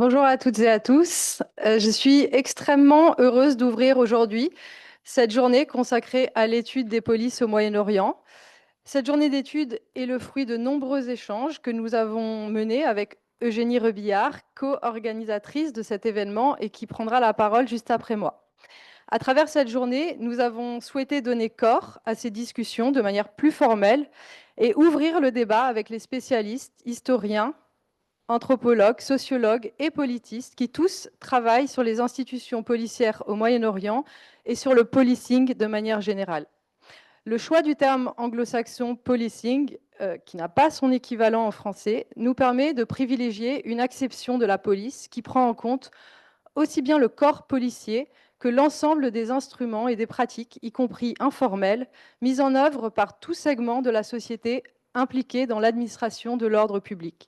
Bonjour à toutes et à tous. Je suis extrêmement heureuse d'ouvrir aujourd'hui cette journée consacrée à l'étude des polices au Moyen-Orient. Cette journée d'étude est le fruit de nombreux échanges que nous avons menés avec Eugénie Rebillard, co-organisatrice de cet événement et qui prendra la parole juste après moi. À travers cette journée, nous avons souhaité donner corps à ces discussions de manière plus formelle et ouvrir le débat avec les spécialistes, historiens, anthropologues, sociologues et politistes qui tous travaillent sur les institutions policières au Moyen-Orient et sur le policing de manière générale. Le choix du terme anglo-saxon policing, qui n'a pas son équivalent en français, nous permet de privilégier une acception de la police qui prend en compte aussi bien le corps policier que l'ensemble des instruments et des pratiques, y compris informelles, mises en œuvre par tout segment de la société impliqué dans l'administration de l'ordre public.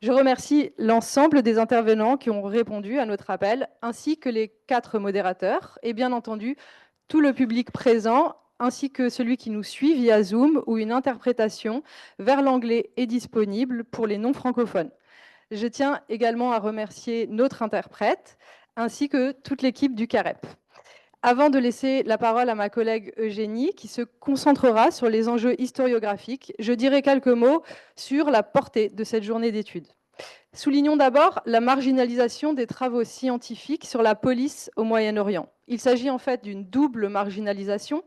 Je remercie l'ensemble des intervenants qui ont répondu à notre appel, ainsi que les 4 modérateurs, et bien entendu tout le public présent, ainsi que celui qui nous suit via Zoom, où une interprétation vers l'anglais est disponible pour les non-francophones. Je tiens également à remercier notre interprète, ainsi que toute l'équipe du CAREP. Avant de laisser la parole à ma collègue Eugénie, qui se concentrera sur les enjeux historiographiques, je dirai quelques mots sur la portée de cette journée d'études. Soulignons d'abord la marginalisation des travaux scientifiques sur la police au Moyen-Orient. Il s'agit en fait d'une double marginalisation,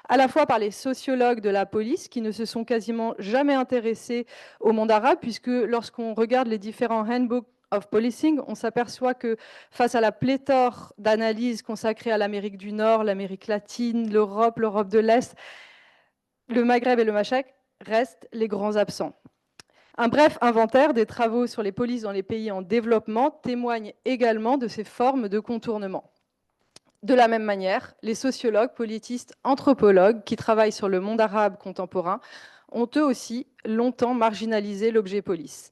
à la fois par les sociologues de la police qui ne se sont quasiment jamais intéressés au monde arabe, puisque lorsqu'on regarde les différents handbooks of policing, on s'aperçoit que face à la pléthore d'analyses consacrées à l'Amérique du Nord, l'Amérique latine, l'Europe de l'Est, le Maghreb et le Machek restent les grands absents. Un bref inventaire des travaux sur les polices dans les pays en développement témoigne également de ces formes de contournement. De la même manière, les sociologues, politistes, anthropologues qui travaillent sur le monde arabe contemporain ont eux aussi longtemps marginalisé l'objet police.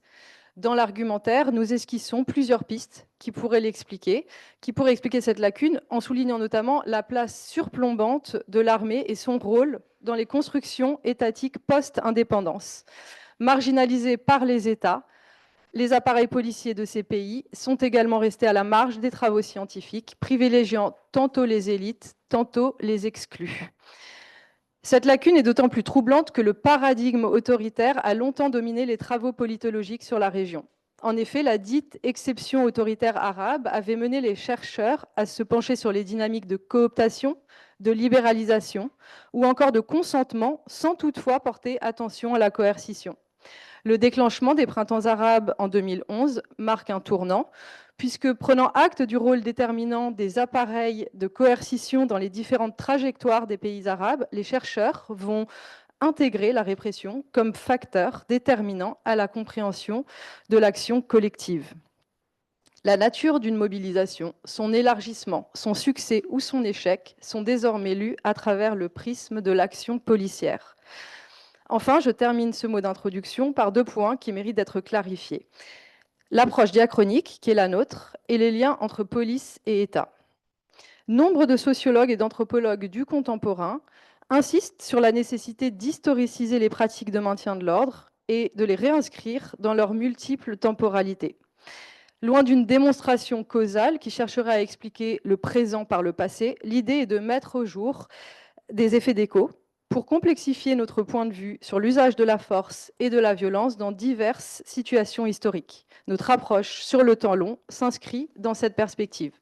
Dans l'argumentaire, nous esquissons plusieurs pistes qui pourraient expliquer cette lacune, en soulignant notamment la place surplombante de l'armée et son rôle dans les constructions étatiques post-indépendance. Marginalisés par les États, les appareils policiers de ces pays sont également restés à la marge des travaux scientifiques, privilégiant tantôt les élites, tantôt les exclus. Cette lacune est d'autant plus troublante que le paradigme autoritaire a longtemps dominé les travaux politologiques sur la région. En effet, la dite exception autoritaire arabe avait mené les chercheurs à se pencher sur les dynamiques de cooptation, de libéralisation ou encore de consentement, sans toutefois porter attention à la coercition. Le déclenchement des printemps arabes en 2011 marque un tournant, puisque prenant acte du rôle déterminant des appareils de coercition dans les différentes trajectoires des pays arabes, les chercheurs vont intégrer la répression comme facteur déterminant à la compréhension de l'action collective. La nature d'une mobilisation, son élargissement, son succès ou son échec sont désormais lus à travers le prisme de l'action policière. Enfin, je termine ce mot d'introduction par 2 points qui méritent d'être clarifiés. L'approche diachronique, qui est la nôtre, et les liens entre police et État. Nombre de sociologues et d'anthropologues du contemporain insistent sur la nécessité d'historiciser les pratiques de maintien de l'ordre et de les réinscrire dans leurs multiples temporalités. Loin d'une démonstration causale qui chercherait à expliquer le présent par le passé, l'idée est de mettre au jour des effets d'écho pour complexifier notre point de vue sur l'usage de la force et de la violence dans diverses situations historiques. Notre approche sur le temps long s'inscrit dans cette perspective.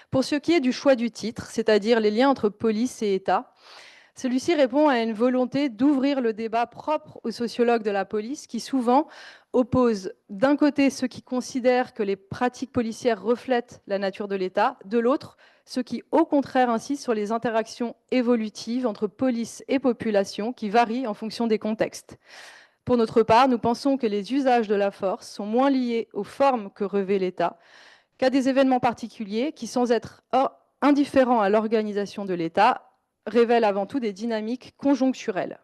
Pour ce qui est du choix du titre, c'est-à-dire les liens entre police et État, celui-ci répond à une volonté d'ouvrir le débat propre aux sociologues de la police qui souvent opposent d'un côté ceux qui considèrent que les pratiques policières reflètent la nature de l'État, de l'autre ceux qui au contraire insistent sur les interactions évolutives entre police et population qui varient en fonction des contextes. Pour notre part, nous pensons que les usages de la force sont moins liés aux formes que revêt l'État qu'à des événements particuliers qui, sans être indifférents à l'organisation de l'État, révèle avant tout des dynamiques conjoncturelles.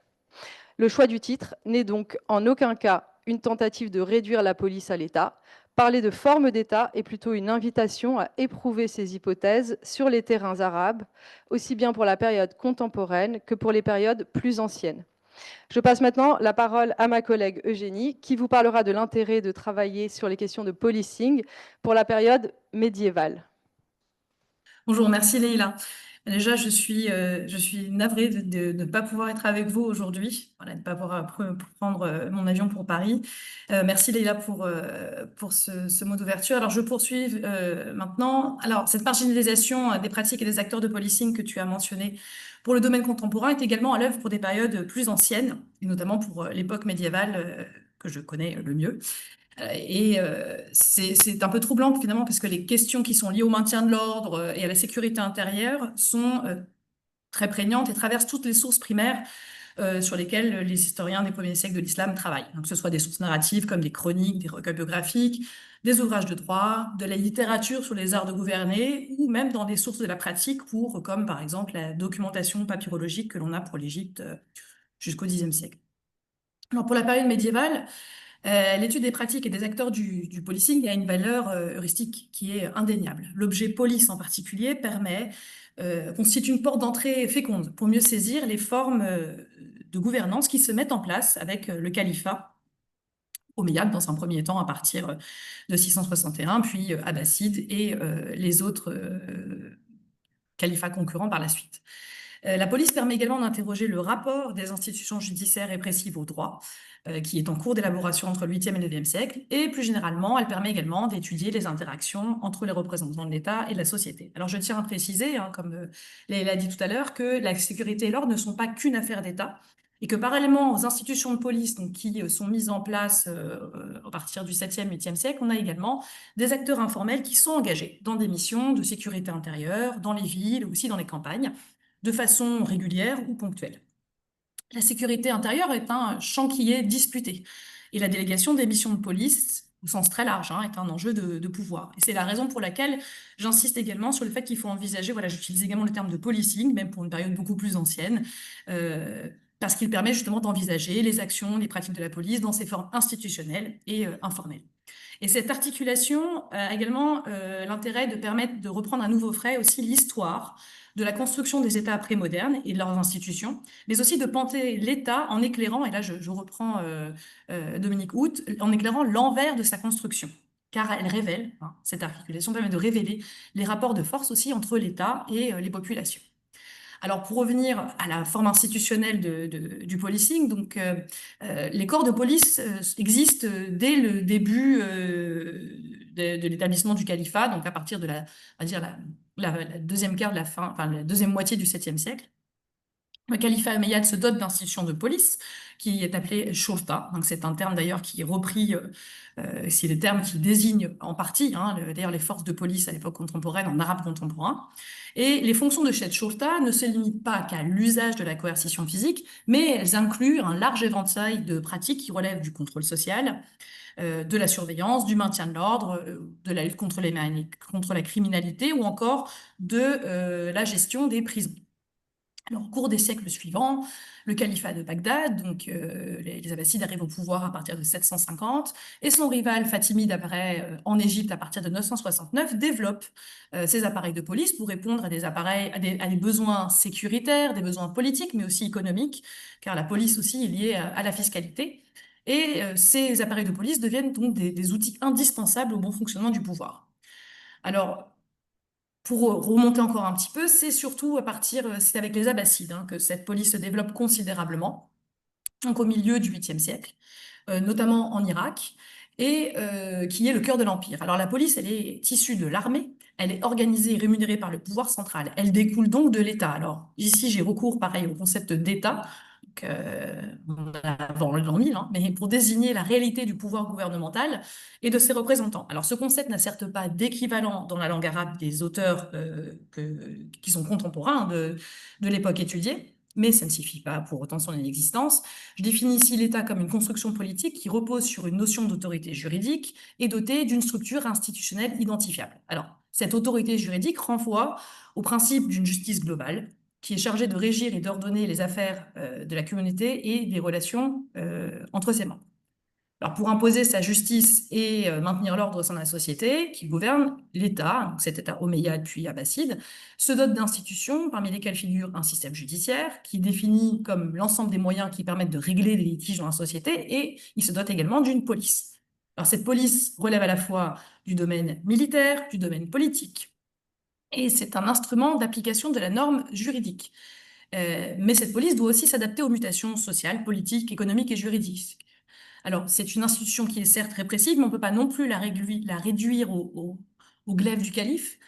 Le choix du titre n'est donc en aucun cas une tentative de réduire la police à l'État. Parler de forme d'État est plutôt une invitation à éprouver ces hypothèses sur les terrains arabes, aussi bien pour la période contemporaine que pour les périodes plus anciennes. Je passe maintenant la parole à ma collègue Eugénie, qui vous parlera de l'intérêt de travailler sur les questions de policing pour la période médiévale. Bonjour, merci Leïla. Déjà, je suis navrée de ne pas pouvoir être avec vous aujourd'hui, voilà, de ne pas pouvoir prendre mon avion pour Paris. Merci Leïla pour ce mot d'ouverture. Alors, je poursuis maintenant. Alors, cette marginalisation des pratiques et des acteurs de policing que tu as mentionné pour le domaine contemporain est également à l'œuvre pour des périodes plus anciennes, et notamment pour l'époque médiévale que je connais le mieux. C'est un peu troublant finalement parce que les questions qui sont liées au maintien de l'ordre et à la sécurité intérieure sont très prégnantes et traversent toutes les sources primaires sur lesquelles les historiens des premiers siècles de l'islam travaillent. Donc, que ce soit des sources narratives comme des chroniques, des recueils biographiques, des ouvrages de droit, de la littérature sur les arts de gouverner ou même dans des sources de la pratique comme par exemple la documentation papyrologique que l'on a pour l'Égypte jusqu'au Xe siècle. Alors, pour la période médiévale, l'étude des pratiques et des acteurs du policing a une valeur heuristique qui est indéniable. L'objet police en particulier constitue une porte d'entrée féconde pour mieux saisir les formes de gouvernance qui se mettent en place avec le califat omeyyade dans un premier temps à partir de 661, puis abbasside et les autres califats concurrents par la suite. La police permet également d'interroger le rapport des institutions judiciaires répressives au droit, qui est en cours d'élaboration entre le 8e et le 9e siècle, et plus généralement, elle permet également d'étudier les interactions entre les représentants de l'État et de la société. Alors je tiens à préciser, hein, comme l'a dit tout à l'heure, que la sécurité et l'ordre ne sont pas qu'une affaire d'État, et que parallèlement aux institutions de police donc, qui sont mises en place à partir du 7e, 8e siècle, on a également des acteurs informels qui sont engagés dans des missions de sécurité intérieure, dans les villes, aussi dans les campagnes, de façon régulière ou ponctuelle. La sécurité intérieure est un champ qui est disputé. Et la délégation des missions de police, au sens très large, hein, est un enjeu de pouvoir. Et c'est la raison pour laquelle j'insiste également sur le fait qu'il faut envisager, voilà, j'utilise également le terme de policing, même pour une période beaucoup plus ancienne, parce qu'il permet justement d'envisager les actions, les pratiques de la police dans ses formes institutionnelles et informelles. Et cette articulation a également l'intérêt de permettre de reprendre à nouveau frais aussi l'histoire de la construction des États prémodernes et de leurs institutions, mais aussi de penser l'État en éclairant, et là je reprends Dominique Hout, en éclairant l'envers de sa construction. Car elle révèle, hein, cette articulation permet de révéler les rapports de force aussi entre l'État et les populations. Alors, pour revenir à la forme institutionnelle du policing, donc, les corps de police existent dès le début de l'établissement du califat, donc à partir de on va dire la deuxième quart de la fin, enfin, la deuxième moitié du 7e siècle. Le califat omeyyade se dote d'institutions de police qui est appelée shurta. Donc c'est un terme d'ailleurs qui est repris, c'est le terme qui désigne en partie, hein, d'ailleurs les forces de police à l'époque contemporaine, en arabe contemporain. Et les fonctions de cette shurta ne se limitent pas qu'à l'usage de la coercition physique, mais elles incluent un large éventail de pratiques qui relèvent du contrôle social, de la surveillance, du maintien de l'ordre, de la lutte contre la criminalité ou encore de la gestion des prisons. Alors, au cours des siècles suivants, le califat de Bagdad, donc les Abbassides arrivent au pouvoir à partir de 750, et son rival fatimide apparaît en Égypte à partir de 969, développe ses appareils de police pour répondre à des besoins sécuritaires, des besoins politiques, mais aussi économiques, car la police aussi est liée à la fiscalité. Et ces appareils de police deviennent donc des outils indispensables au bon fonctionnement du pouvoir. Alors, pour remonter encore un petit peu, c'est avec les Abbassides hein, que cette police se développe considérablement, donc au milieu du 8e siècle, notamment en Irak, et qui est le cœur de l'Empire. Alors la police, elle est issue de l'armée, elle est organisée et rémunérée par le pouvoir central, elle découle donc de l'État. Alors ici, j'ai recours pareil au concept d'État, avant l'an 1000, hein, mais pour désigner la réalité du pouvoir gouvernemental et de ses représentants. Alors ce concept n'a certes pas d'équivalent dans la langue arabe des auteurs qui sont contemporains de l'époque étudiée, mais ça ne suffit pas pour autant son inexistence. Je définis ici l'État comme une construction politique qui repose sur une notion d'autorité juridique et dotée d'une structure institutionnelle identifiable. Alors, cette autorité juridique renvoie au principe d'une justice globale qui est chargée de régir et d'ordonner les affaires de la communauté et des relations entre ses membres. Alors, pour imposer sa justice et maintenir l'ordre au sein de la société qui gouverne, l'État, donc cet État omeyyade puis abbasside, se dote d'institutions parmi lesquelles figure un système judiciaire qui définit comme l'ensemble des moyens qui permettent de régler les litiges dans la société, et il se dote également d'une police. Alors, cette police relève à la fois du domaine militaire, du domaine politique, et c'est un instrument d'application de la norme juridique. Mais cette police doit aussi s'adapter aux mutations sociales, politiques, économiques et juridiques. Alors, c'est une institution qui est certes répressive, mais on ne peut pas non plus la réduire au glaive du calife,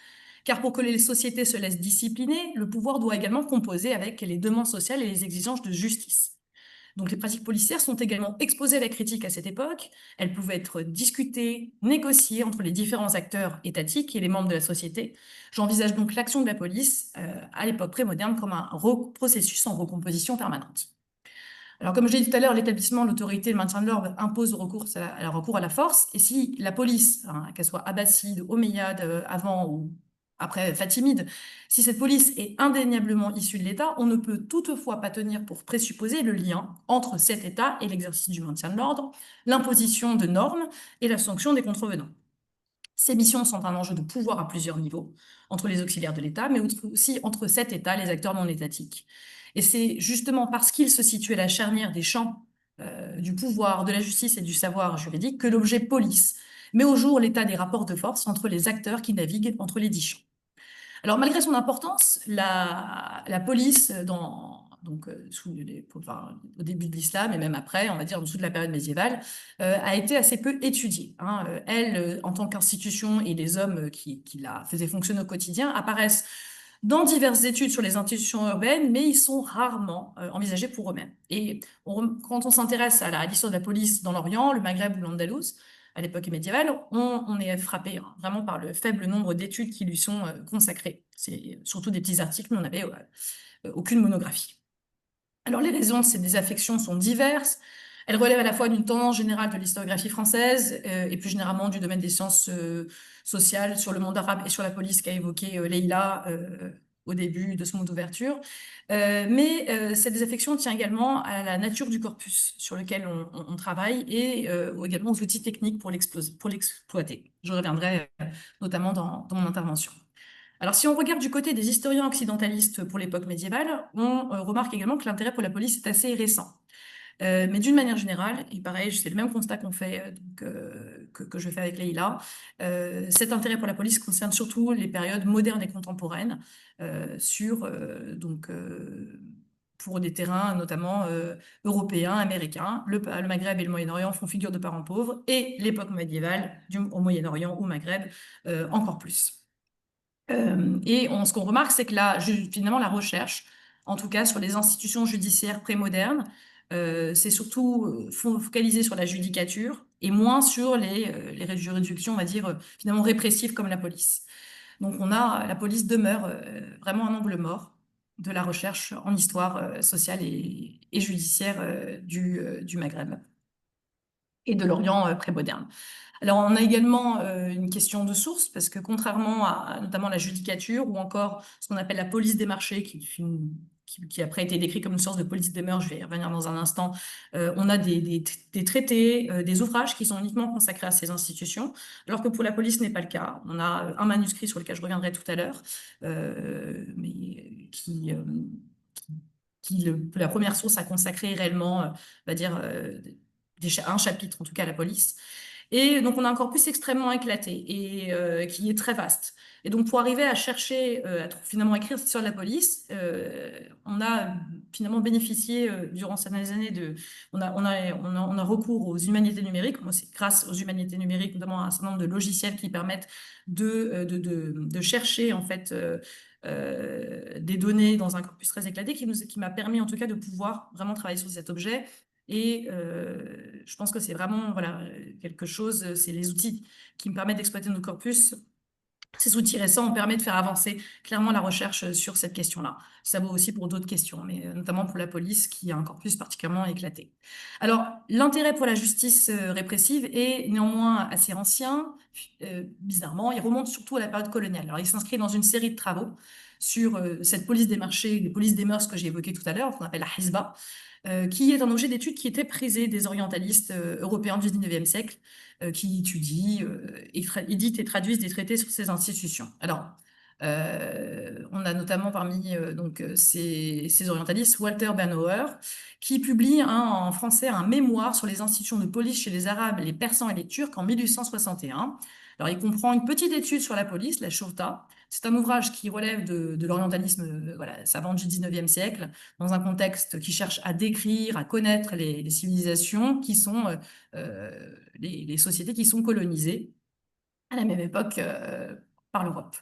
car pour que les sociétés se laissent discipliner, le pouvoir doit également composer avec les demandes sociales et les exigences de justice. Donc les pratiques policières sont également exposées à la critique à cette époque. Elles pouvaient être discutées, négociées entre les différents acteurs étatiques et les membres de la société. J'envisage donc l'action de la police à l'époque prémoderne comme un processus en recomposition permanente. Alors, comme je l'ai dit tout à l'heure, l'établissement, l'autorité, le maintien de l'ordre impose le recours à la force. Et si la police, hein, qu'elle soit abbasside, omeyyade, avant ou après fatimide, si cette police est indéniablement issue de l'État, on ne peut toutefois pas tenir pour présupposer le lien entre cet État et l'exercice du maintien de l'ordre, l'imposition de normes et la sanction des contrevenants. Ces missions sont un enjeu de pouvoir à plusieurs niveaux, entre les auxiliaires de l'État, mais aussi entre cet État, les acteurs non étatiques. Et c'est justement parce qu'il se situe à la charnière des champs du pouvoir, de la justice et du savoir juridique que l'objet police met au jour l'état des rapports de force entre les acteurs qui naviguent entre les dix champs. Alors, malgré son importance, la police, au début de l'islam et même après, on va dire en dessous de la période médiévale, a été assez peu étudiée, hein. Elle, en tant qu'institution, et les hommes qui la faisaient fonctionner au quotidien apparaissent dans diverses études sur les institutions urbaines, mais ils sont rarement envisagés pour eux-mêmes. Et quand on s'intéresse à l'histoire de la police dans l'Orient, le Maghreb ou l'Andalous, à l'époque médiévale, on est frappé, hein, vraiment par le faible nombre d'études qui lui sont consacrées. C'est surtout des petits articles, mais on n'avait aucune monographie. Alors les raisons de ces désaffections sont diverses. Elles relèvent à la fois d'une tendance générale de l'historiographie française et plus généralement du domaine des sciences sociales sur le monde arabe et sur la police qu'a évoqué Leïla au début de ce mot d'ouverture. Mais cette désaffection tient également à la nature du corpus sur lequel on travaille et également aux outils techniques pour l'exploiter. Je reviendrai notamment dans mon intervention. Alors, si on regarde du côté des historiens occidentalistes pour l'époque médiévale, on remarque également que l'intérêt pour la police est assez récent. Mais d'une manière générale, et pareil, c'est le même constat qu'on fait, que je fais avec Leïla, cet intérêt pour la police concerne surtout les périodes modernes et contemporaines, pour des terrains notamment européens, américains. Le Maghreb et le Moyen-Orient font figure de parents pauvres, et l'époque médiévale au Moyen-Orient ou Maghreb encore plus. Ce qu'on remarque, c'est que finalement, la recherche, en tout cas sur les institutions judiciaires prémodernes, c'est surtout focalisé sur la judicature et moins sur les juridictions, on va dire, finalement répressives comme la police. Donc, la police demeure vraiment un angle mort de la recherche en histoire sociale et judiciaire du Maghreb et de l'Orient prémoderne. Alors, on a également une question de source, parce que contrairement à notamment la judicature ou encore ce qu'on appelle la police des marchés, qui après a été décrit comme une sorte de police des mœurs, je vais y revenir dans un instant, on a des traités, des ouvrages qui sont uniquement consacrés à ces institutions, alors que pour la police, ce n'est pas le cas. On a un manuscrit sur lequel je reviendrai tout à l'heure, mais la première source a consacré réellement, on va dire, un chapitre, en tout cas, à la police. Et donc, on a un corpus extrêmement éclaté et qui est très vaste. Et donc, pour arriver à chercher, finalement écrire sur la police, on a finalement bénéficié durant ces années on a recours aux humanités numériques. Moi, c'est grâce aux humanités numériques, notamment à un certain nombre de logiciels qui permettent de chercher en fait des données dans un corpus très éclaté qui m'a permis en tout cas de pouvoir vraiment travailler sur cet objet. Et je pense que c'est vraiment voilà, quelque chose, c'est les outils qui me permettent d'exploiter notre corpus. Ces outils récents ont permis de faire avancer clairement la recherche sur cette question-là. Ça vaut aussi pour d'autres questions, mais notamment pour la police qui a un corpus particulièrement éclaté. Alors, l'intérêt pour la justice répressive est néanmoins assez ancien. Bizarrement, il remonte surtout à la période coloniale. Alors, il s'inscrit dans une série de travaux sur cette police des marchés, les polices des mœurs que j'ai évoquées tout à l'heure, qu'on appelle la Hizba, qui est un objet d'étude qui était prisé des orientalistes européens du 19e siècle, qui étudient, éditent et traduisent des traités sur ces institutions. Alors, on a notamment parmi ces orientalistes Walter Bernauer, qui publie en français un mémoire sur les institutions de police chez les Arabes, les Persans et les Turcs en 1861. Alors, il comprend une petite étude sur la police, la Shurta. C'est un ouvrage qui relève de l'orientalisme voilà, savant du 19e siècle, dans un contexte qui cherche à décrire, à connaître les civilisations qui sont les sociétés qui sont colonisées à la même époque par l'Europe.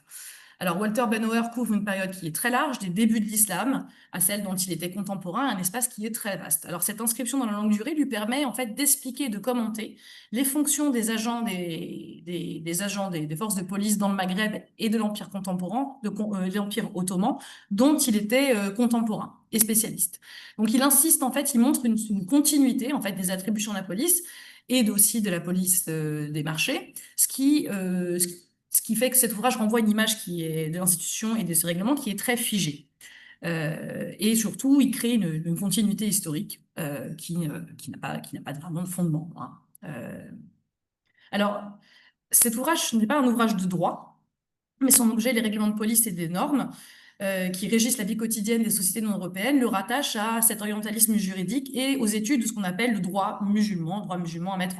Alors, Walter Benauer couvre une période qui est très large, des débuts de l'islam à celle dont il était contemporain, un espace qui est très vaste. Alors, cette inscription dans la longue durée lui permet en fait d'expliquer, de commenter les fonctions des agents des forces de police dans le Maghreb et de l'Empire contemporain, de l'Empire ottoman, dont il était contemporain et spécialiste. Donc, il insiste en fait, il montre une continuité en fait des attributions de la police et aussi de la police des marchés, ce qui fait que cet ouvrage renvoie une image qui est de l'institution et de ce règlement qui est très figée. Et surtout, il crée une continuité historique qui n'a pas vraiment de fondement, hein. Alors, cet ouvrage n'est pas un ouvrage de droit, mais son objet, les règlements de police et des normes qui régissent la vie quotidienne des sociétés non européennes, le rattachent à cet orientalisme juridique et aux études de ce qu'on appelle le droit musulman à mettre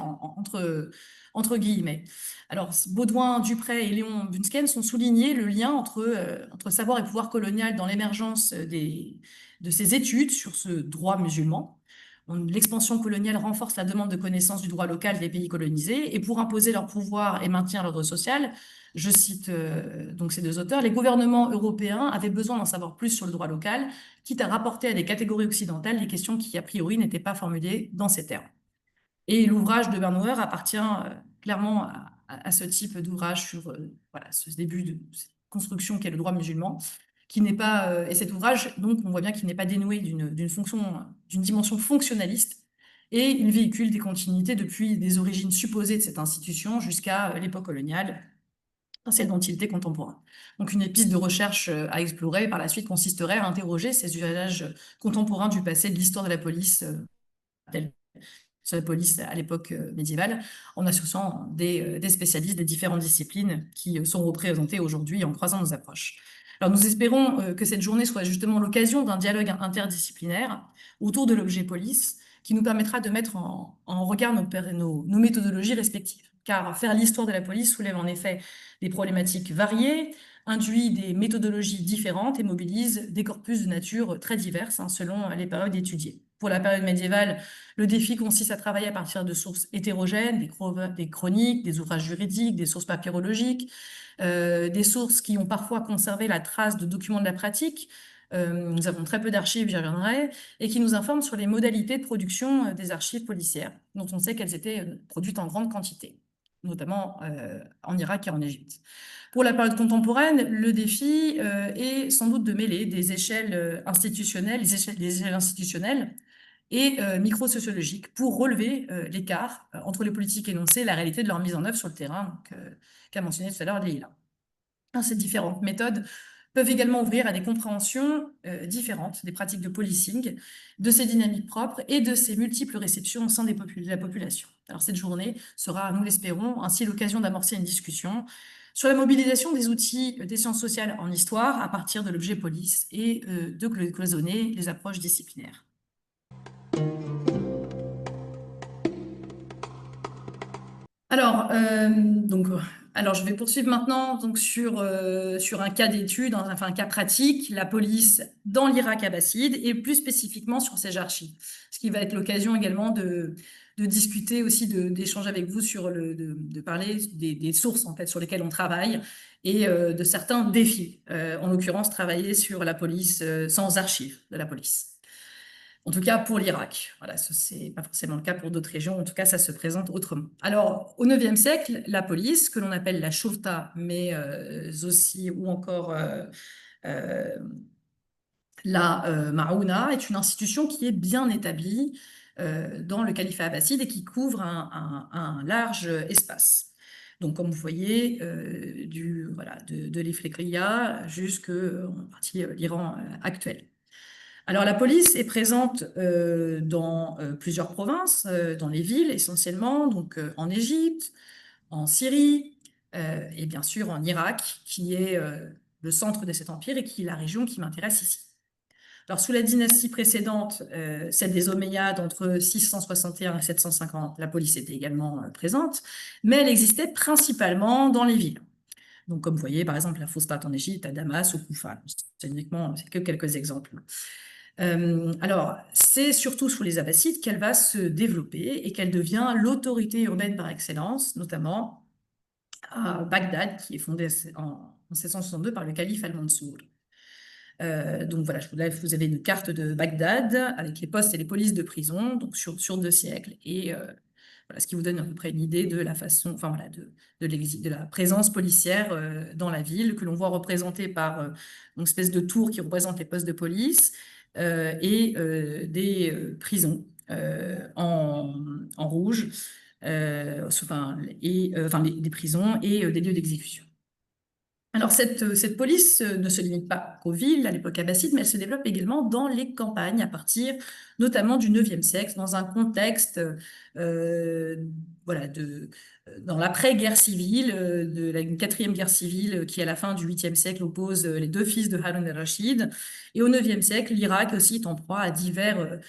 entre guillemets. Alors, Baudouin, Duprey et Léon Bunsken sont soulignés le lien entre savoir et pouvoir colonial dans l'émergence de ces études sur ce droit musulman. L'expansion coloniale renforce la demande de connaissance du droit local des pays colonisés et pour imposer leur pouvoir et maintenir l'ordre social, je cite donc ces deux auteurs, les gouvernements européens avaient besoin d'en savoir plus sur le droit local, quitte à rapporter à des catégories occidentales des questions qui, a priori, n'étaient pas formulées dans ces termes. Et l'ouvrage de Bernauer appartient clairement à ce type d'ouvrage sur voilà, ce début de cette construction qu'est le droit musulman, qui n'est pas, et cet ouvrage, donc, on voit bien qu'il n'est pas dénoué d'une dimension fonctionnaliste, et il véhicule des continuités depuis des origines supposées de cette institution jusqu'à l'époque coloniale, celle dont il était contemporain. Donc une piste de recherche à explorer par la suite consisterait à interroger ces usages contemporains du passé de l'histoire de la police, sur la police à l'époque médiévale, en associant des spécialistes des différentes disciplines qui sont représentées aujourd'hui en croisant nos approches. Alors nous espérons que cette journée soit justement l'occasion d'un dialogue interdisciplinaire autour de l'objet police qui nous permettra de mettre en regard nos méthodologies respectives. Car faire l'histoire de la police soulève en effet des problématiques variées, induit des méthodologies différentes et mobilise des corpus de nature très diverses selon les périodes étudiées. Pour la période médiévale, le défi consiste à travailler à partir de sources hétérogènes, des chroniques, des ouvrages juridiques, des sources papyrologiques, des sources qui ont parfois conservé la trace de documents de la pratique. Nous avons très peu d'archives, j'y reviendrai, et qui nous informent sur les modalités de production des archives policières, dont on sait qu'elles étaient produites en grande quantité, notamment en Irak et en Égypte. Pour la période contemporaine, le défi est sans doute de mêler des échelles institutionnelles, des échelles institutionnelles et micro-sociologiques pour relever l'écart entre les politiques énoncées et la réalité de leur mise en œuvre sur le terrain, qu'a mentionné tout à l'heure Leïla. Ces différentes méthodes peuvent également ouvrir à des compréhensions différentes des pratiques de policing, de ses dynamiques propres et de ses multiples réceptions au sein de la population. Alors cette journée sera, nous l'espérons, ainsi l'occasion d'amorcer une discussion sur la mobilisation des outils des sciences sociales en histoire à partir de l'objet police et de cloisonner les approches disciplinaires. Alors, je vais poursuivre maintenant donc, sur un cas d'étude, enfin un cas pratique, la police dans l'Irak abbasside et plus spécifiquement sur ses archives. Ce qui va être l'occasion également de discuter aussi, d'échanger avec vous de parler des sources en fait, sur lesquelles on travaille et de certains défis. En l'occurrence, travailler sur la police sans archives de la police. En tout cas, pour l'Irak. Voilà, ce n'est pas forcément le cas pour d'autres régions. En tout cas, ça se présente autrement. Alors, au IXe siècle, la police, que l'on appelle la Shurta, mais aussi, ou encore la Maouna, est une institution qui est bien établie dans le califat abbasside et qui couvre un large espace. Donc, comme vous voyez, voilà, de l'Ifriqiya jusqu'en partie l'Iran actuel. Alors, la police est présente dans plusieurs provinces, dans les villes essentiellement, donc en Égypte, en Syrie et bien sûr en Irak, qui est le centre de cet empire et qui est la région qui m'intéresse ici. Alors, sous la dynastie précédente, celle des Omeyyades, entre 661 et 750, la police était également présente, mais elle existait principalement dans les villes. Donc, comme vous voyez, par exemple, la Fustat en Égypte, à Damas, ou Koufa. C'est que quelques exemples. Alors, c'est surtout sous les Abbassides qu'elle va se développer et qu'elle devient l'autorité urbaine par excellence, notamment à Bagdad, qui est fondée en 762 par le calife Al-Mansour. Donc voilà, là, vous avez une carte de Bagdad avec les postes et les polices de prison, donc sur 2 siècles. Et voilà, ce qui vous donne à peu près une idée de la façon, enfin voilà, de la présence policière dans la ville, que l'on voit représentée par une espèce de tour qui représente les postes de police et des prisons en rouge, enfin, des prisons et des lieux d'exécution. Alors, cette police ne se limite pas qu'aux villes à l'époque abbasside, mais elle se développe également dans les campagnes à partir notamment du IXe siècle, dans un contexte voilà, dans l'après-guerre civile, de la une quatrième guerre civile qui, à la fin du 8e siècle, oppose les 2 fils de Harun al-Rachid. Et au 9e siècle, l'Irak aussi est en proie à divers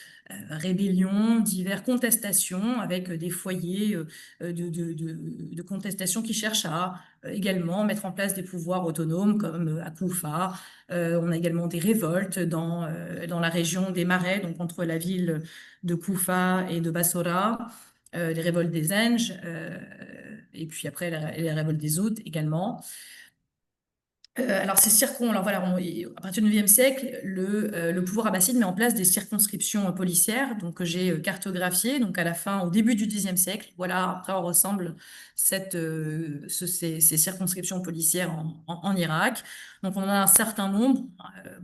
rébellions, diverses contestations, avec des foyers de contestation qui cherchent à également mettre en place des pouvoirs autonomes comme à Koufa. On a également des révoltes dans la région des Marais, donc entre la ville de Koufa et de Bassora, les révoltes des Zenj, et puis après les révoltes des Ouds également. Alors, alors voilà, à partir du 9e siècle, le pouvoir abbasside met en place des circonscriptions policières, donc que j'ai cartographiées, donc à la fin, au début du 10e siècle. Voilà, après on ressemble ces circonscriptions policières en Irak. Donc on en a un certain nombre,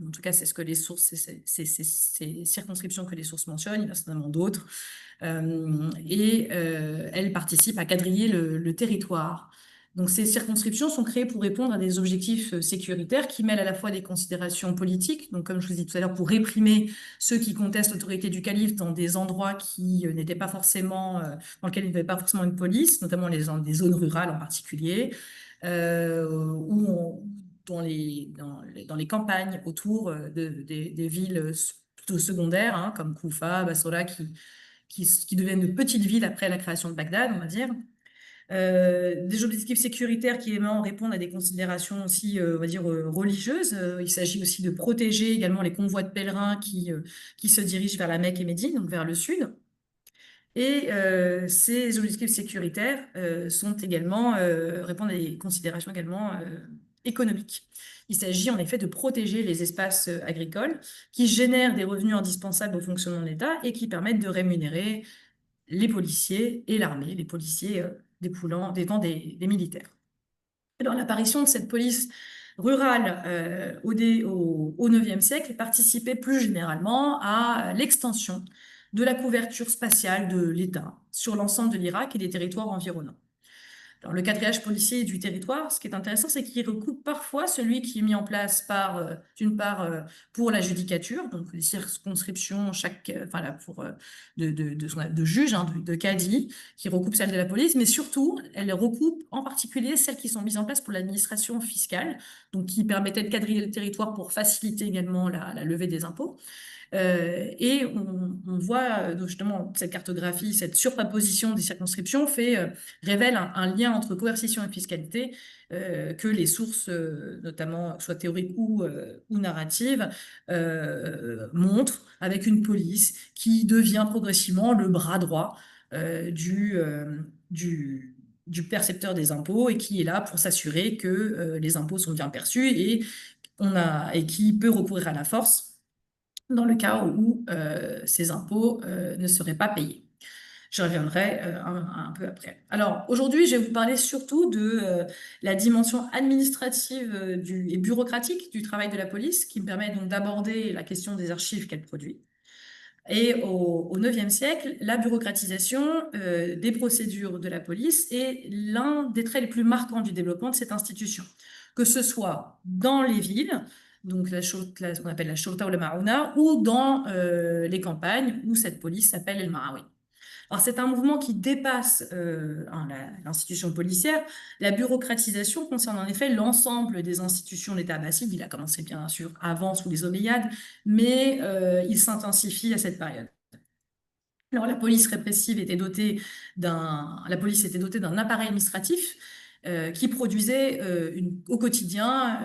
en tout cas c'est ce que les sources, ces circonscriptions que les sources mentionnent, il y en a certainement d'autres, et elles participent à quadriller le territoire. Donc, ces circonscriptions sont créées pour répondre à des objectifs sécuritaires qui mêlent à la fois des considérations politiques, donc comme je vous ai dit tout à l'heure, pour réprimer ceux qui contestent l'autorité du calife dans des endroits qui n'étaient pas forcément, dans lesquels il n'y avait pas forcément une police, notamment des zones rurales en particulier, ou dans les campagnes autour des villes plutôt secondaires, hein, comme Koufa, Bassora, qui deviennent de petites villes après la création de Bagdad, on va dire. Des objectifs sécuritaires qui également répondent à des considérations aussi, on va dire, religieuses. Il s'agit aussi de protéger également les convois de pèlerins qui se dirigent vers la Mecque et Médine, donc vers le sud. Et ces objectifs sécuritaires sont également, répondent à des considérations également économiques. Il s'agit en effet de protéger les espaces agricoles qui génèrent des revenus indispensables au fonctionnement de l'État et qui permettent de rémunérer les policiers et l'armée, les policiers dépendant des militaires. Alors, l'apparition de cette police rurale au IXe siècle participait plus généralement à l'extension de la couverture spatiale de l'État sur l'ensemble de l'Irak et des territoires environnants. Alors, le quadrillage policier du territoire, ce qui est intéressant, c'est qu'il recoupe parfois celui qui est mis en place d'une part, pour la judicature, donc les circonscriptions, enfin, là, de juges, hein, de cadis, qui recoupe celle de la police, mais surtout, elle recoupe en particulier celles qui sont mises en place pour l'administration fiscale, donc qui permettaient de quadriller le territoire pour faciliter également la levée des impôts. Et on voit justement cette cartographie, cette surposition des circonscriptions révèle un lien entre coercition et fiscalité que les sources, notamment soit théoriques ou narratives, montrent avec une police qui devient progressivement le bras droit du percepteur des impôts et qui est là pour s'assurer que les impôts sont bien perçus et qui peut recourir à la force dans le cas où ces impôts ne seraient pas payés. Je reviendrai un peu après. Alors, aujourd'hui, je vais vous parler surtout de la dimension administrative et bureaucratique du travail de la police, qui me permet donc d'aborder la question des archives qu'elle produit. Et au IXe siècle, la bureaucratisation des procédures de la police est l'un des traits les plus marquants du développement de cette institution. Que ce soit dans les villes, donc ce qu'on appelle la Shorta ou la Marouna, ou dans les campagnes, où cette police s'appelle El Marawi. Alors, c'est un mouvement qui dépasse l'institution policière. La bureaucratisation concerne en effet l'ensemble des institutions d'État abbasside. Il a commencé bien sûr avant sous les Omeyyades, mais il s'intensifie à cette période. Alors, la police était dotée d'un appareil administratif qui produisait au quotidien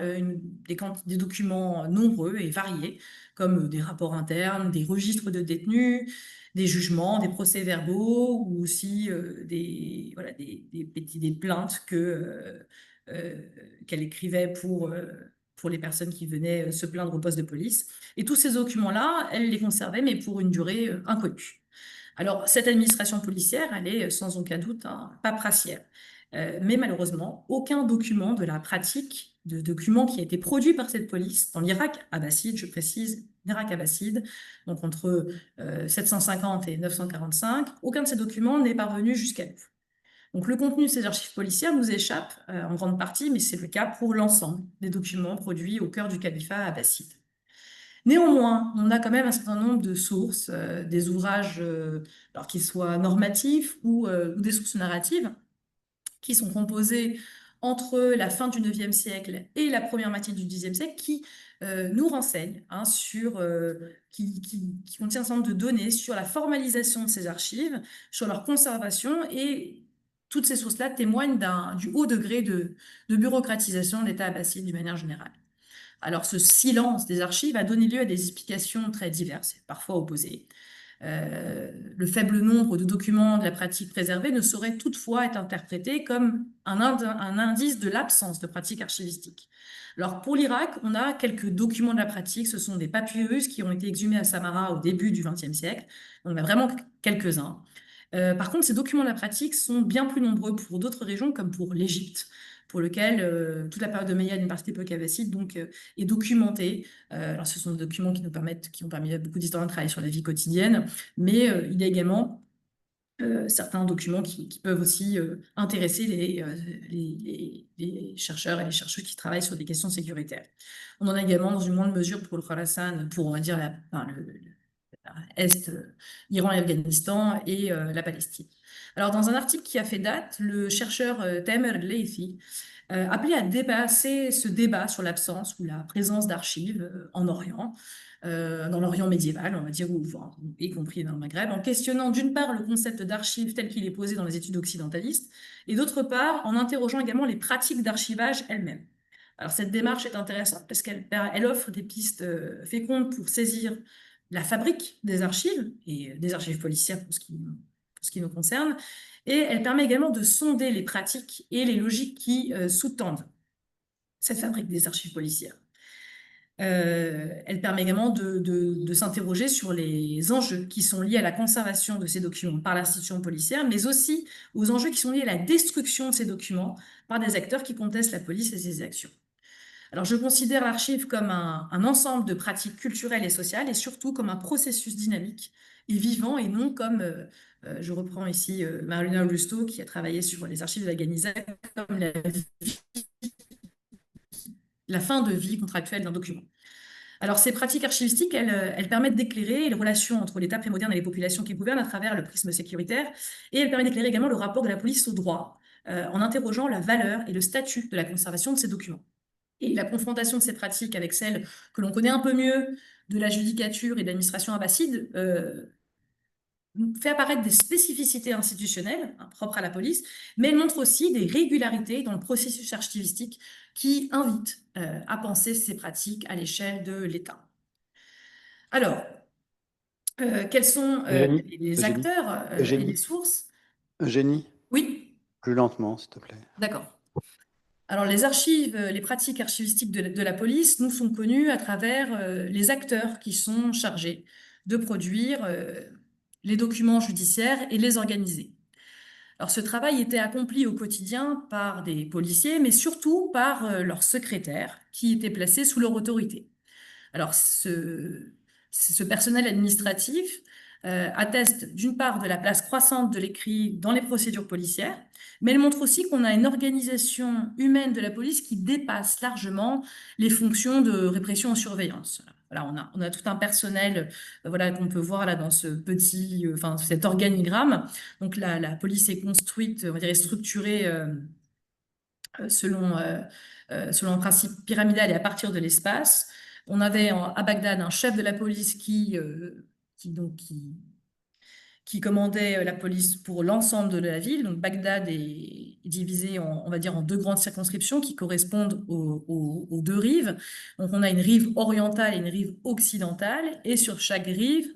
des documents nombreux et variés, comme des rapports internes, des registres de détenus, des jugements, des procès-verbaux, ou aussi voilà, des plaintes qu'elle écrivait pour les personnes qui venaient se plaindre au poste de police. Et tous ces documents-là, elle les conservait, mais pour une durée inconnue. Alors, cette administration policière, elle est sans aucun doute paperassière. Mais malheureusement, aucun document de la pratique, de document qui a été produit par cette police dans l'Irak abbasside, je précise, l'Irak abbasside, donc entre 750 et 945, aucun de ces documents n'est parvenu jusqu'à nous. Donc, le contenu de ces archives policières nous échappe en grande partie, mais c'est le cas pour l'ensemble des documents produits au cœur du califat abbasside. Néanmoins, on a quand même un certain nombre de sources, des ouvrages, alors qu'ils soient normatifs ou des sources narratives, qui sont composés entre la fin du IXe siècle et la première moitié du Xe siècle, qui nous renseignent qui contient un certain nombre de données sur la formalisation de ces archives, sur leur conservation, et toutes ces sources-là témoignent du haut degré de bureaucratisation de l'État abbasside d'une manière générale. Alors, ce silence des archives a donné lieu à des explications très diverses, et parfois opposées. Le faible nombre de documents de la pratique préservée ne saurait toutefois être interprété comme un indice de l'absence de pratique archivistique. Alors, pour l'Irak, on a quelques documents de la pratique. Ce sont des papyrus qui ont été exhumés à Samarra au début du XXe siècle. On en a vraiment quelques-uns. Par contre, ces documents de la pratique sont bien plus nombreux pour d'autres régions, comme pour l'Égypte, pour lequel toute la période de Omeyyade, une partie de l'époque abbasside, donc, est documentée. Alors, ce sont des documents qui ont permis à beaucoup d'historiens de travailler sur la vie quotidienne, mais il y a également certains documents qui peuvent aussi intéresser les chercheurs et les chercheuses qui travaillent sur des questions sécuritaires. On en a également dans une moindre mesure pour le Khorasan, pour, on va dire, Est, Iran et Afghanistan, et la Palestine. Alors, dans un article qui a fait date, le chercheur Tamer Leithi appelait à dépasser ce débat sur l'absence ou la présence d'archives en Orient, dans l'Orient médiéval, on va dire, y compris dans le Maghreb, en questionnant d'une part le concept d'archives tel qu'il est posé dans les études occidentalistes, et d'autre part en interrogeant également les pratiques d'archivage elles-mêmes. Alors, cette démarche est intéressante parce qu'elle offre des pistes fécondes pour saisir la fabrique des archives, et des archives policières pour ce qui nous concerne, et elle permet également de sonder les pratiques et les logiques qui sous-tendent cette fabrique des archives policières. Elle permet également de s'interroger sur les enjeux qui sont liés à la conservation de ces documents par l'institution policière, mais aussi aux enjeux qui sont liés à la destruction de ces documents par des acteurs qui contestent la police et ses actions. Alors, je considère l'archive comme un ensemble de pratiques culturelles et sociales, et surtout comme un processus dynamique et vivant, et non comme, je reprends ici Marina Augusto, qui a travaillé sur les archives de la Geniza, comme la fin de vie contractuelle d'un document. Alors, ces pratiques archivistiques, elles permettent d'éclairer les relations entre l'État prémoderne et les populations qui gouvernent à travers le prisme sécuritaire, et elles permettent d'éclairer également le rapport de la police au droit, en interrogeant la valeur et le statut de la conservation de ces documents. Et la confrontation de ces pratiques avec celles que l'on connaît un peu mieux de la judicature et de l'administration abbasside fait apparaître des spécificités institutionnelles propres à la police, mais elle montre aussi des régularités dans le processus archivistique qui invitent à penser ces pratiques à l'échelle de l'État. Alors, quels sont les Eugénie, acteurs et les sources? Eugénie, Oui, plus lentement, s'il te plaît. d'accord. Alors, les archives, les pratiques archivistiques de la police nous sont connues à travers les acteurs qui sont chargés de produire les documents judiciaires et les organiser. Alors, ce travail était accompli au quotidien par des policiers, mais surtout par leurs secrétaires qui étaient placés sous leur autorité. Alors, ce personnel administratif atteste d'une part de la place croissante de l'écrit dans les procédures policières, mais elle montre aussi qu'on a une organisation humaine de la police qui dépasse largement les fonctions de répression et surveillance. Voilà, on a tout un personnel voilà, qu'on peut voir là dans ce petit, enfin, cet organigramme. Donc la police est construite, on va dire, est structurée selon, selon un principe pyramidal et à partir de l'espace. On avait à Bagdad un chef de la police qui commandait la police pour l'ensemble de la ville. Donc Bagdad est divisé en, on va dire, en deux grandes circonscriptions qui correspondent aux deux rives. Donc on a une rive orientale et une rive occidentale, et sur chaque rive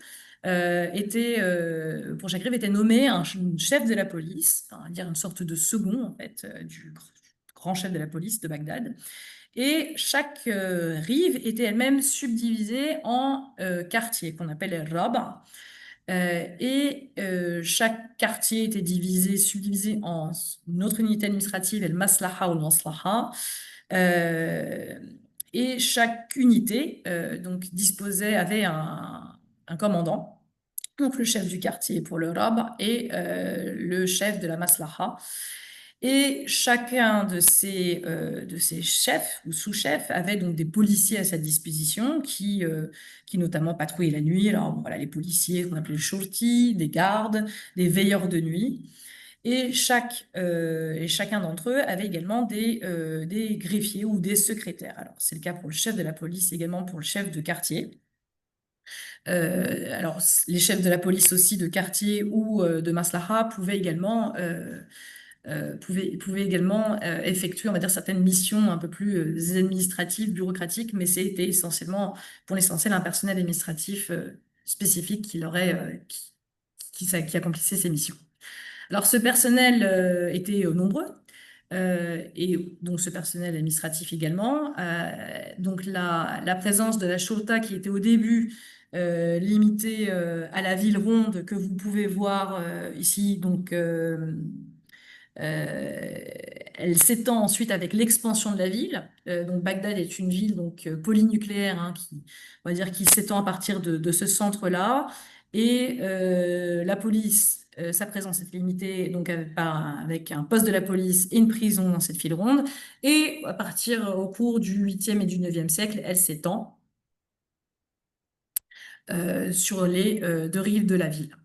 pour chaque rive était nommé un chef de la police, on va dire une sorte de second en fait du grand chef de la police de Bagdad. Et chaque rive était elle-même subdivisée en quartiers qu'on appelle les rabs. Chaque quartier était subdivisé en une autre unité administrative, le maslaha ou le maslaha. Et chaque unité donc avait un commandant, donc le chef du quartier pour le rab et le chef de la maslaha. Et chacun de ces chefs ou sous-chefs avait donc des policiers à sa disposition qui notamment patrouillaient la nuit. Alors voilà, les policiers qu'on appelait les shorty, des gardes, des veilleurs de nuit. Et chacun d'entre eux avait également des greffiers ou des secrétaires. Alors c'est le cas pour le chef de la police, également pour le chef de quartier. Alors les chefs de la police aussi de quartier ou de maslaha pouvaient également effectuer, on va dire, certaines missions un peu plus administratives, bureaucratiques, mais c'était essentiellement, pour l'essentiel, un personnel administratif spécifique qui accomplissait ces missions. Alors, ce personnel était nombreux, et donc ce personnel administratif également. Donc, la présence de la Shorta, qui était au début limitée à la ville ronde que vous pouvez voir ici, donc elle s'étend ensuite avec l'expansion de la ville. Donc Bagdad est une ville donc polynucléaire on va dire, qui s'étend à partir de ce centre-là. Et la police, sa présence est limitée donc avec un poste de la police et une prison dans cette ville ronde. Et à partir au cours du 8e et du 9e siècle, elle s'étend sur les deux rives de la ville.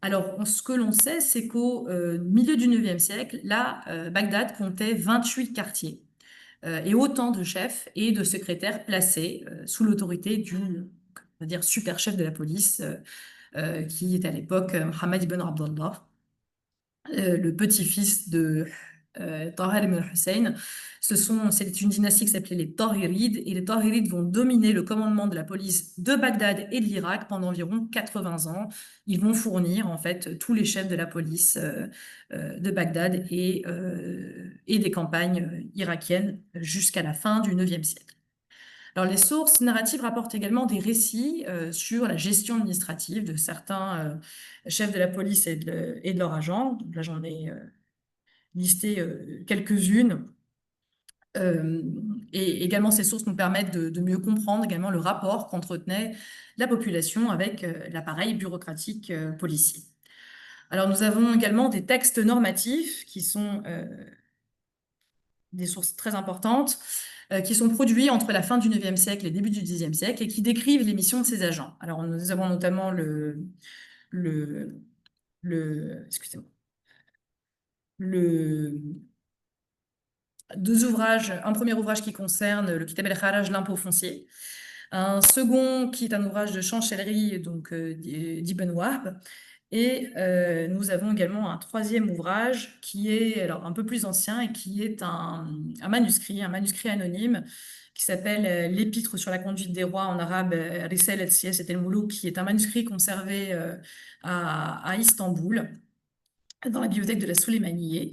Alors, ce que l'on sait, c'est qu'au milieu du 9e siècle, là, Bagdad comptait 28 quartiers et autant de chefs et de secrétaires placés sous l'autorité du, on va dire, super chef de la police, qui est à l'époque Mohammed ibn Abdallah, le petit-fils de Tahir ibn Hussein. C'est une dynastie qui s'appelait les Tahirides, et les Tahirides vont dominer le commandement de la police de Bagdad et de l'Irak pendant environ 80 ans. Ils vont fournir en fait tous les chefs de la police de Bagdad et des campagnes irakiennes jusqu'à la fin du 9e siècle. Alors, les sources narratives rapportent également des récits sur la gestion administrative de certains chefs de la police et de leurs agents. Donc là, j'en ai listé quelques-unes. Et également, ces sources nous permettent de mieux comprendre également le rapport qu'entretenait la population avec l'appareil bureaucratique policier. Alors, nous avons également des textes normatifs qui sont des sources très importantes, qui sont produits entre la fin du 9e siècle et le début du 10e siècle et qui décrivent les missions de ces agents. Alors, nous avons notamment excusez-moi, deux ouvrages, un premier ouvrage qui concerne le Kitab el-Kharaj, l'impôt foncier, un second qui est un ouvrage de chancellerie donc d'Ibn Wahb, et nous avons également un troisième ouvrage qui est alors un peu plus ancien et qui est un manuscrit anonyme qui s'appelle L'Épître sur la conduite des rois, en arabe Risale el-Siyas el-Muluk, qui est un manuscrit conservé à Istanbul dans la bibliothèque de la Souleymaniye,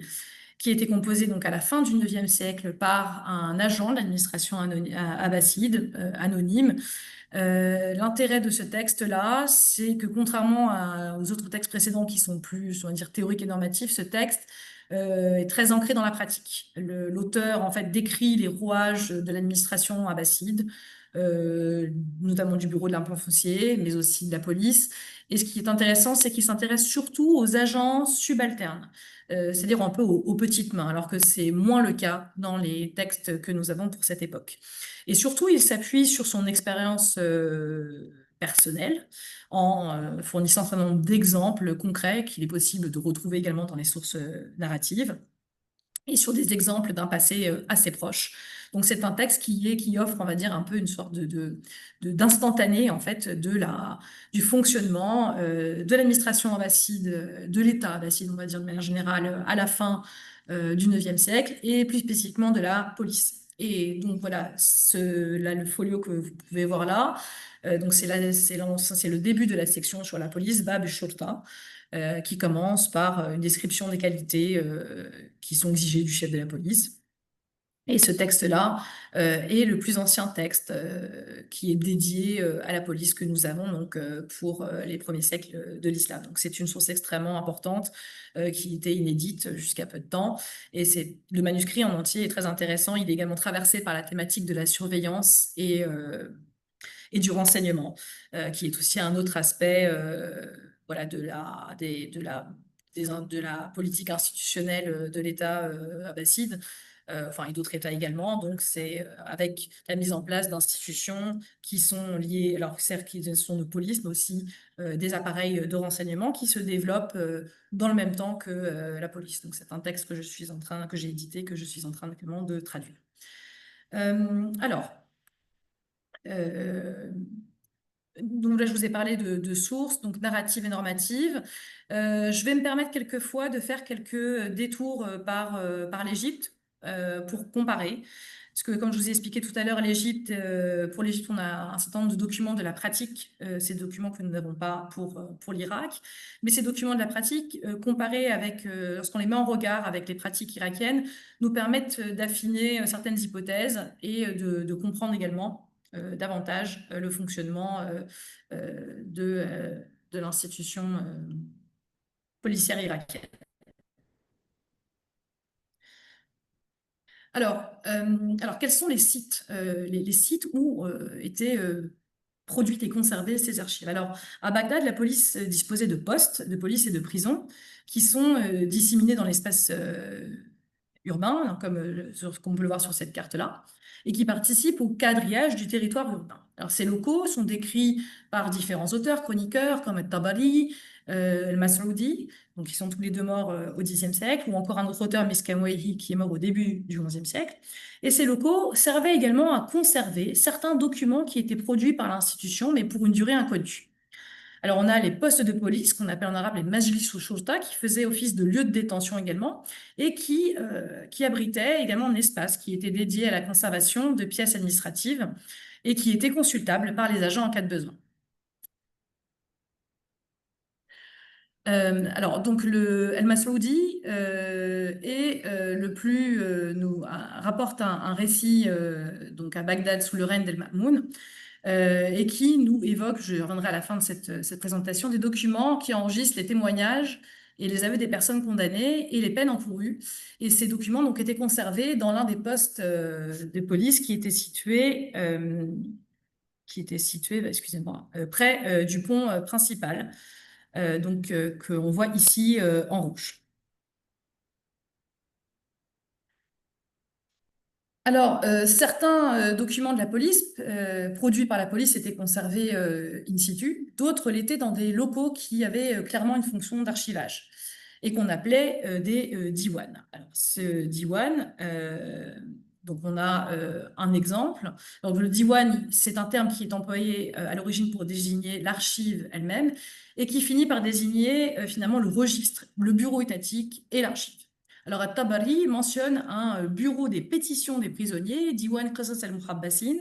qui a été composé donc à la fin du 9e siècle par un agent de l'administration abbasside anonyme. L'intérêt de ce texte-là, c'est que contrairement aux autres textes précédents qui sont plus, on va dire, théoriques et normatifs, ce texte est très ancré dans la pratique. L'auteur, en fait, décrit les rouages de l'administration abbasside, euh, notamment du bureau de l'impôt foncier, mais aussi de la police. Et ce qui est intéressant, c'est qu'il s'intéresse surtout aux agents subalternes, c'est-à-dire un peu aux petites mains, alors que c'est moins le cas dans les textes que nous avons pour cette époque. Et surtout, il s'appuie sur son expérience personnelle en fournissant un certain nombre d'exemples concrets qu'il est possible de retrouver également dans les sources narratives et sur des exemples d'un passé assez proche. Donc c'est un texte qui offre, on va dire, un peu une sorte d'instantané en fait du fonctionnement de l'administration abbasside, de l'État abbasside, on va dire de manière générale, à la fin du IXe siècle et plus spécifiquement de la police. Et donc voilà, là, le folio que vous pouvez voir là, donc c'est le début de la section sur la police, Bab Shurta, qui commence par une description des qualités qui sont exigées du chef de la police. Et ce texte-là est le plus ancien texte qui est dédié à la police que nous avons donc pour les premiers siècles de l'islam. Donc c'est une source extrêmement importante qui était inédite jusqu'à peu de temps. Et le manuscrit en entier est très intéressant. Il est également traversé par la thématique de la surveillance et du renseignement, qui est aussi un autre aspect voilà, de la politique institutionnelle de l'État abbasside, enfin, et d'autres États également. Donc, c'est avec la mise en place d'institutions qui sont liées, alors certes, qui sont de police, mais aussi des appareils de renseignement qui se développent dans le même temps que la police. Donc, c'est un texte que j'ai édité, que je suis en train actuellement de traduire. Alors, euh, donc là, je vous ai parlé de sources, donc narratives et normatives. Je vais me permettre quelquefois de faire quelques détours par l'Égypte pour comparer. Parce que, comme je vous ai expliqué tout à l'heure, pour l'Égypte, on a un certain nombre de documents de la pratique, ces documents que nous n'avons pas pour l'Irak. Mais ces documents de la pratique, comparés lorsqu'on les met en regard avec les pratiques irakiennes, nous permettent d'affiner certaines hypothèses et de comprendre également davantage le fonctionnement de l'institution policière irakienne. Alors, quels sont les sites, les sites où étaient produites et conservées ces archives? Alors, à Bagdad, la police disposait de postes de police et de prisons qui sont disséminés dans l'espace urbain, hein, comme on peut le voir sur cette carte-là, et qui participent au quadrillage du territoire urbain. Alors, ces locaux sont décrits par différents auteurs, chroniqueurs, comme Tabari, El-Masroudi, donc ils sont tous les deux morts au Xe siècle, ou encore un autre auteur, Miskamwehi, qui est mort au début du XIe siècle. Et ces locaux servaient également à conserver certains documents qui étaient produits par l'institution, mais pour une durée inconnue. Alors, on a les postes de police, qu'on appelle en arabe les majlis ou shurta, qui faisaient office de lieu de détention également, et qui abritaient également un espace qui était dédié à la conservation de pièces administratives et qui était consultable par les agents en cas de besoin. Alors, donc, le El Masoudi nous rapporte un récit donc à Bagdad sous le règne d'El Ma'moun, et qui nous évoque, je reviendrai à la fin de cette présentation, des documents qui enregistrent les témoignages et les aveux des personnes condamnées et les peines encourues. Et ces documents donc étaient conservés dans l'un des postes de police qui était situé, excusez-moi, près du pont principal, qu'on voit ici en rouge. Alors, certains documents de la police, produits par la police, étaient conservés in situ. D'autres l'étaient dans des locaux qui avaient clairement une fonction d'archivage et qu'on appelait des diwan. Alors, ce diwan, donc on a un exemple. Donc, le diwan, c'est un terme qui est employé à l'origine pour désigner l'archive elle-même et qui finit par désigner finalement le registre, le bureau étatique et l'archive. Alors, At-Tabari mentionne un bureau des pétitions des prisonniers, Diwan Qasas al-Muhabbasin,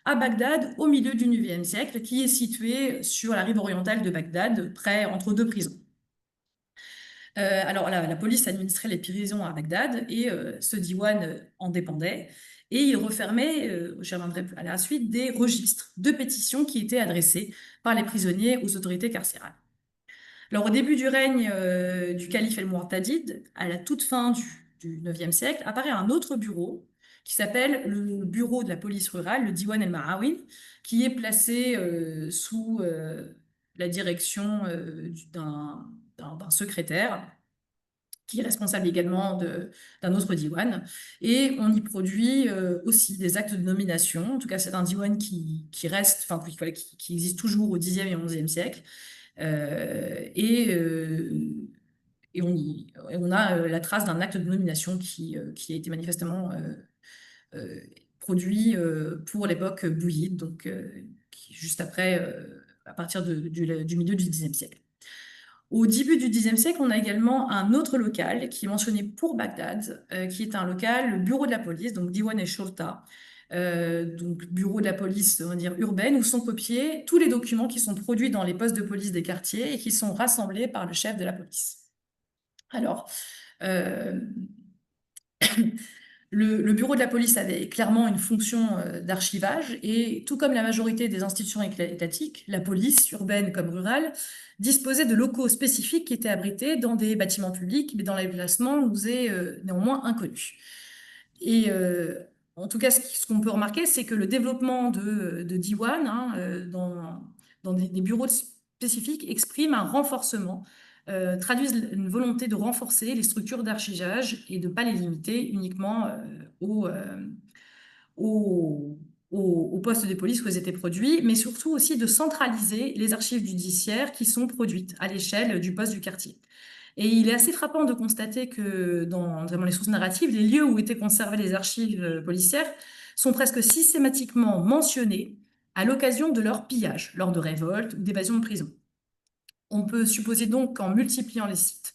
à Bagdad, au milieu du IXe siècle, qui est situé sur la rive orientale de Bagdad, entre deux prisons. Alors, la police administrait les prisons à Bagdad et ce diwan en dépendait. Et il refermait, j'y reviendrai à la suite, des registres de pétitions qui étaient adressés par les prisonniers aux autorités carcérales. Alors, au début du règne du calife El-Mu'tadid, à la toute fin du IXe siècle, apparaît un autre bureau qui s'appelle le bureau de la police rurale, le Diwan El Maawin, qui est placé sous la direction d'un secrétaire qui est responsable également d'un autre diwan. Et on y produit aussi des actes de nomination. En tout cas, c'est un diwan qui reste, enfin, qui existe toujours au Xe et XIe siècle. Et on a la trace d'un acte de nomination qui a été manifestement produit pour l'époque bouyide, donc juste après, à partir du milieu du Xe siècle. Au début du Xe siècle, on a également un autre local qui est mentionné pour Bagdad, qui est un local, le bureau de la police, donc Diwan et Shorta, donc bureau de la police, on va dire urbaine, où sont copiés tous les documents qui sont produits dans les postes de police des quartiers et qui sont rassemblés par le chef de la police. Alors, euh, le bureau de la police avait clairement une fonction d'archivage et tout comme la majorité des institutions étatiques, la police, urbaine comme rurale, disposait de locaux spécifiques qui étaient abrités dans des bâtiments publics, mais dont l'emplacement nous est néanmoins inconnu. Et en tout cas, ce qu'on peut remarquer, c'est que le développement de Diwan dans des bureaux spécifiques exprime un renforcement, traduisent une volonté de renforcer les structures d'archivage et de ne pas les limiter uniquement aux, aux postes de police où elles étaient produits, mais surtout aussi de centraliser les archives judiciaires qui sont produites à l'échelle du poste du quartier. Et il est assez frappant de constater que dans notamment les sources narratives, les lieux où étaient conservées les archives policières sont presque systématiquement mentionnés à l'occasion de leur pillage, lors de révoltes ou d'évasion de prison. On peut supposer donc qu'en multipliant les sites,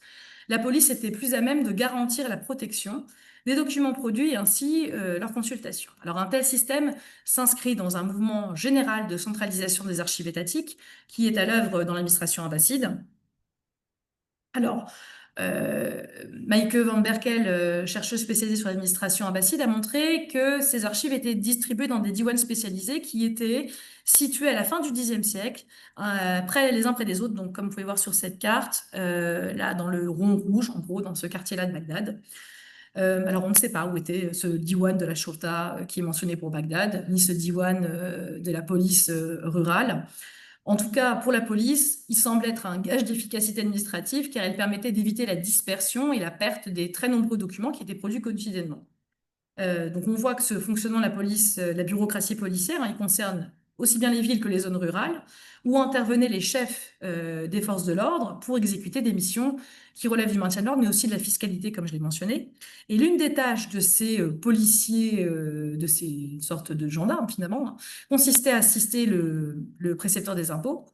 la police était plus à même de garantir la protection des documents produits et ainsi leur consultation. Alors un tel système s'inscrit dans un mouvement général de centralisation des archives étatiques qui est à l'œuvre dans l'administration abbasside. Alors, Maike van Berkel, chercheuse spécialisée sur l'administration abbasside, a montré que ces archives étaient distribuées dans des diwans spécialisés qui étaient situés à la fin du Xe siècle, les uns près des autres. Donc, comme vous pouvez voir sur cette carte, là, dans le rond rouge, en gros, dans ce quartier-là de Bagdad. Alors, on ne sait pas où était ce diwan de la Shorta qui est mentionné pour Bagdad, ni ce diwan de la police rurale. En tout cas, pour la police, il semble être un gage d'efficacité administrative car il permettait d'éviter la dispersion et la perte des très nombreux documents qui étaient produits quotidiennement. Donc on voit que ce fonctionnement de la police, la bureaucratie policière, il concerne aussi bien les villes que les zones rurales, où intervenaient les chefs des forces de l'ordre pour exécuter des missions qui relèvent du maintien de l'ordre, mais aussi de la fiscalité, comme je l'ai mentionné. Et l'une des tâches de ces policiers, de ces sortes de gendarmes finalement, consistait à assister le précepteur des impôts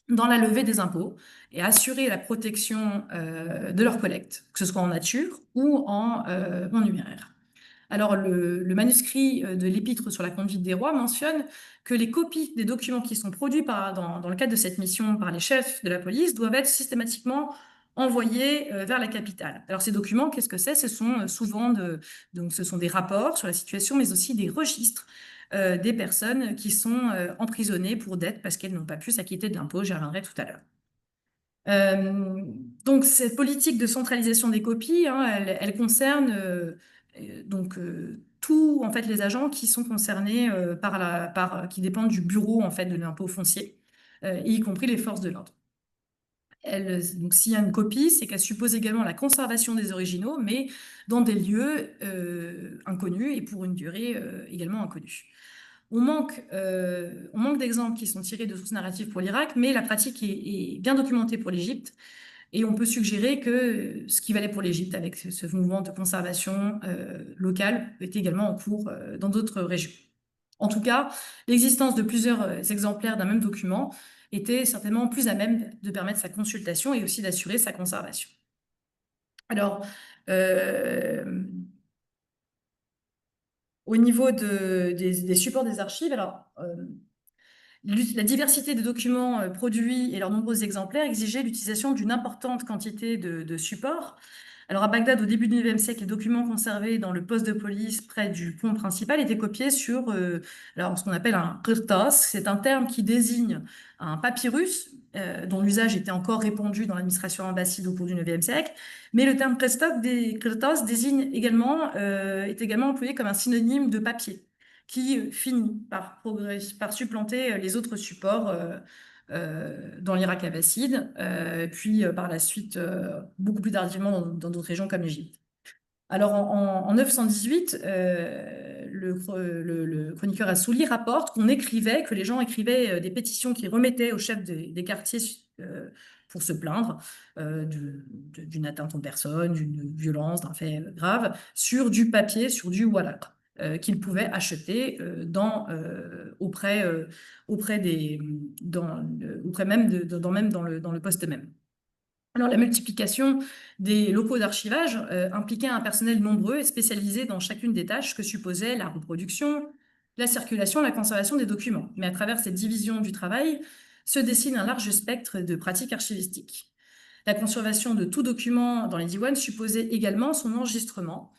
dans la levée des impôts et assurer la protection de leur collecte, que ce soit en nature ou en numéraire. Alors, le manuscrit de l'Épître sur la conduite des rois mentionne que les copies des documents qui sont produits dans le cadre de cette mission par les chefs de la police doivent être systématiquement envoyés vers la capitale. Alors, ces documents, qu'est-ce que c'est? Ce sont donc, ce sont des rapports sur la situation, mais aussi des registres des personnes qui sont emprisonnées pour dette parce qu'elles n'ont pas pu s'acquitter de l'impôt. J'y reviendrai tout à l'heure. Donc, cette politique de centralisation des copies, elle concerne donc tous en fait les agents qui sont concernés qui dépendent du bureau en fait de l'impôt foncier, y compris les forces de l'ordre. Donc s'il y a une copie, c'est qu'elle suppose également la conservation des originaux, mais dans des lieux inconnus et pour une durée également inconnue. On manque d'exemples qui sont tirés de sources narratives pour l'Irak, mais la pratique est bien documentée pour l'Égypte. Et on peut suggérer que ce qui valait pour l'Égypte avec ce mouvement de conservation locale est également en cours dans d'autres régions. En tout cas, l'existence de plusieurs exemplaires d'un même document était certainement plus à même de permettre sa consultation et aussi d'assurer sa conservation. Alors, au niveau des supports des archives, alors, la diversité des documents produits et leurs nombreux exemplaires exigeaient l'utilisation d'une importante quantité de supports. Alors à Bagdad, au début du IXe siècle, les documents conservés dans le poste de police près du pont principal étaient copiés sur ce qu'on appelle un qirtas. C'est un terme qui désigne un papyrus dont l'usage était encore répandu dans l'administration abbasside au cours du IXe siècle. Mais le terme qirtas désigne également, est également employé comme un synonyme de papier, qui finit par supplanter les autres supports dans l'Irak abbasside, puis par la suite, beaucoup plus tardivement dans d'autres régions comme l'Égypte. Alors en 918, le chroniqueur Assouli rapporte que les gens écrivaient des pétitions qui remettaient aux chefs des quartiers pour se plaindre d'une atteinte en personne, d'une violence, d'un fait grave, sur du papier, sur du walaq, qu'ils pouvaient acheter auprès même dans le poste même. Alors, la multiplication des locaux d'archivage impliquait un personnel nombreux et spécialisé dans chacune des tâches que supposait la reproduction, la circulation, la conservation des documents. Mais à travers cette division du travail se dessine un large spectre de pratiques archivistiques. La conservation de tout document dans les diwans supposait également son enregistrement,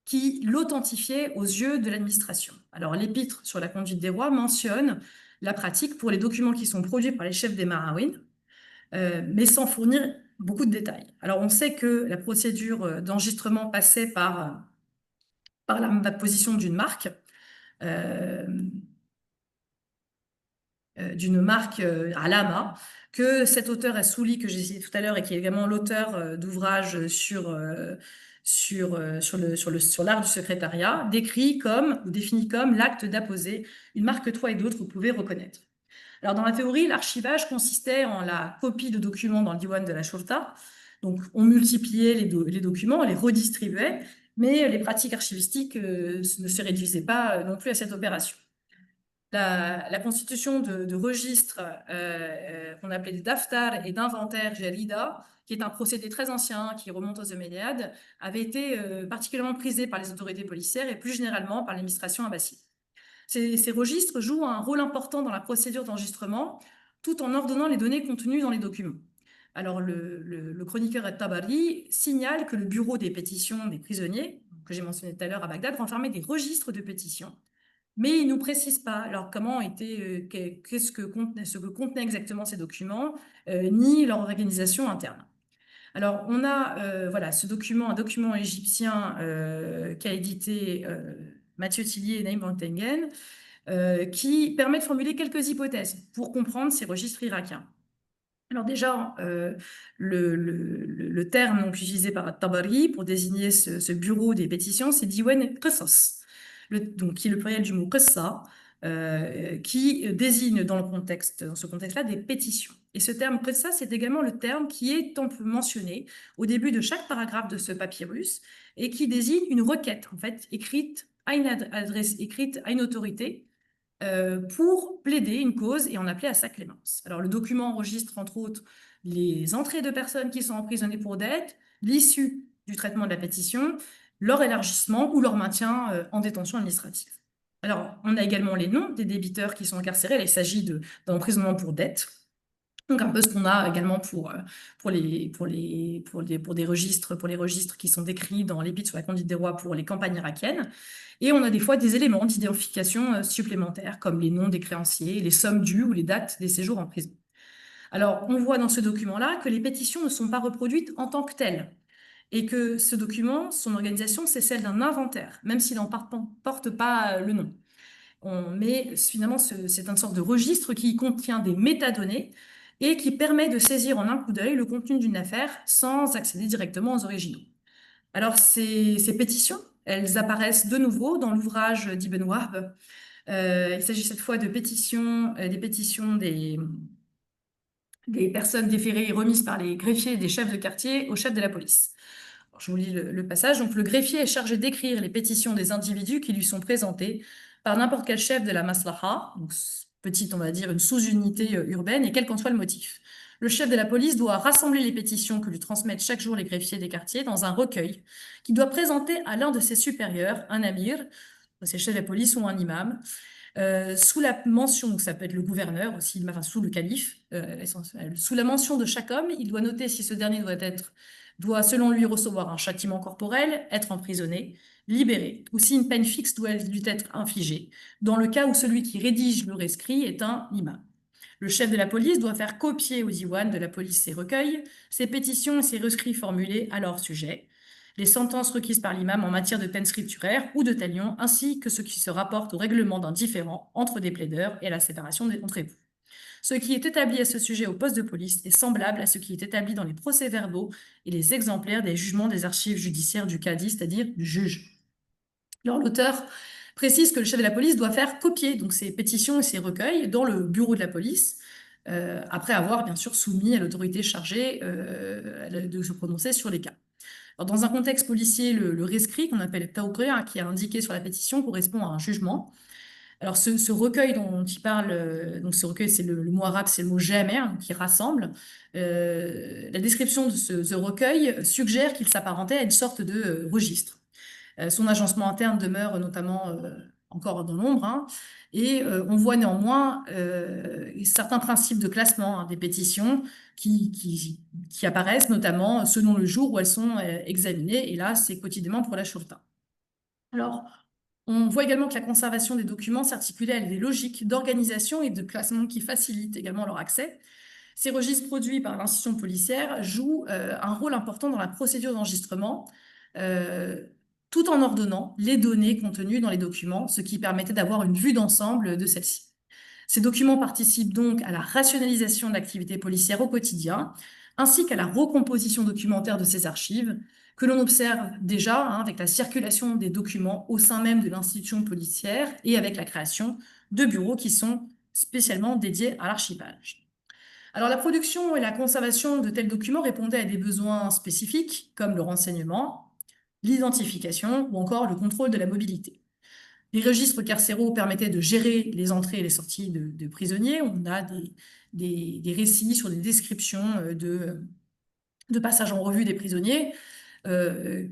qui l'authentifiait aux yeux de l'administration. Alors, l'épître sur la conduite des rois mentionne la pratique pour les documents qui sont produits par les chefs des marouines, mais sans fournir beaucoup de détails. Alors, on sait que la procédure d'enregistrement passait par la position d'une marque alama, que cet auteur Assouli, que j'ai cité tout à l'heure, et qui est également l'auteur d'ouvrages sur l'art du secrétariat, décrit comme, ou définit comme l'acte d'apposer une marque que toi et d'autres vous pouvez reconnaître. Alors, dans la théorie, l'archivage consistait en la copie de documents dans le diwan de la Shurta. Donc, on multipliait les documents, on les redistribuait, mais les pratiques archivistiques ne se réduisaient pas non plus à cette opération. La constitution de registres qu'on appelait des daftar et d'inventaire jarida, qui est un procédé très ancien qui remonte aux Omeyyades, avait été particulièrement prisé par les autorités policières et plus généralement par l'administration abbasside. Ces registres jouent un rôle important dans la procédure d'enregistrement, tout en ordonnant les données contenues dans les documents. Alors, le chroniqueur at-Tabari signale que le bureau des pétitions des prisonniers, que j'ai mentionné tout à l'heure à Bagdad, renfermait des registres de pétitions, mais il ne nous précise pas alors comment ce que contenaient exactement ces documents, ni leur organisation interne. Alors, on a voilà, un document égyptien qu'a édité Mathieu Tillier et Naïm Bantengen, qui permet de formuler quelques hypothèses pour comprendre ces registres irakiens. Alors déjà, le terme donc, utilisé par Tabari pour désigner ce bureau des pétitions, c'est Diwan Qissas, qui est le pluriel du mot Qissa, qui désigne dans ce contexte-là des pétitions. Et ce terme Qissa, c'est également le terme qui est mentionné au début de chaque paragraphe de ce papyrus et qui désigne une requête, en fait, écrite à une adresse, écrite à une autorité, pour plaider une cause et en appeler à sa clémence. Alors, le document enregistre, entre autres, les entrées de personnes qui sont emprisonnées pour dette, l'issue du traitement de la pétition, leur élargissement ou leur maintien en détention administrative. Alors, on a également les noms des débiteurs qui sont incarcérés. Là, il s'agit d'un emprisonnement pour dette. Donc, un peu ce qu'on a également pour les registres qui sont décrits dans l'épître sur la conduite des rois pour les campagnes irakiennes. Et on a des fois des éléments d'identification supplémentaires, comme les noms des créanciers, les sommes dues ou les dates des séjours en prison. Alors, on voit dans ce document-là que les pétitions ne sont pas reproduites en tant que telles, et que ce document, son organisation, c'est celle d'un inventaire, même s'il n'en porte pas le nom. Mais finalement, c'est une sorte de registre qui contient des métadonnées et qui permet de saisir en un coup d'œil le contenu d'une affaire sans accéder directement aux originaux. Alors, ces pétitions, elles apparaissent de nouveau dans l'ouvrage d'Ibn Wahb. Il s'agit cette fois des pétitions des personnes déférées et remises par les greffiers et des chefs de quartier au chef de la police. Alors, je vous lis le passage. Donc, le greffier est chargé d'écrire les pétitions des individus qui lui sont présentées par n'importe quel chef de la maslaha, donc petite, on va dire, une sous-unité urbaine, et quel qu'en soit le motif. Le chef de la police doit rassembler les pétitions que lui transmettent chaque jour les greffiers des quartiers dans un recueil qu'il doit présenter à l'un de ses supérieurs, un amir, c'est le chef de la police ou un imam, sous la mention, donc ça peut être le gouverneur aussi, enfin, sous le calife, sous la mention de chaque homme, il doit noter si ce dernier doit selon lui recevoir un châtiment corporel, être emprisonné, libéré, ou si une peine fixe doit lui être infligée, dans le cas où celui qui rédige le rescrit est un imam. Le chef de la police doit faire copier au diwan de la police ces recueils, ces pétitions et ces rescrits formulés à leur sujet, les sentences requises par l'imam en matière de peine scripturaire ou de talion, ainsi que ce qui se rapporte au règlement d'un différend entre des plaideurs et à la séparation des contre époux. Ce qui est établi à ce sujet au poste de police est semblable à ce qui est établi dans les procès-verbaux et les exemplaires des jugements des archives judiciaires du cadi, c'est-à-dire du juge. Alors, l'auteur précise que le chef de la police doit faire copier donc ces pétitions et ces recueils dans le bureau de la police, après avoir bien sûr soumis à l'autorité chargée de se prononcer sur les cas. Alors, dans un contexte policier, le rescrit, qu'on appelle tawqi', qui est indiqué sur la pétition, correspond à un jugement. Alors, ce recueil dont il parle, donc ce recueil, c'est le mot arabe, c'est le mot jamer, qui rassemble. La description de ce recueil suggère qu'il s'apparentait à une sorte de registre. Son agencement interne demeure notamment encore dans l'ombre, hein, et on voit néanmoins certains principes de classement des pétitions qui apparaissent, notamment selon le jour où elles sont examinées, et là, c'est quotidiennement pour la Shurta. Alors, on voit également que la conservation des documents s'articule à des logiques d'organisation et de classement qui facilitent également leur accès. Ces registres produits par l'institution policière jouent un rôle important dans la procédure d'enregistrement, euh, tout en ordonnant les données contenues dans les documents, ce qui permettait d'avoir une vue d'ensemble de celles-ci. Ces documents participent donc à la rationalisation de l'activité policière au quotidien, ainsi qu'à la recomposition documentaire de ces archives, que l'on observe déjà avec la circulation des documents au sein même de l'institution policière et avec la création de bureaux qui sont spécialement dédiés à l'archivage. Alors, la production et la conservation de tels documents répondaient à des besoins spécifiques, comme le renseignement, l'identification ou encore le contrôle de la mobilité. Les registres carcéraux permettaient de gérer les entrées et les sorties de prisonniers. On a des récits sur des descriptions de passages en revue des prisonniers euh,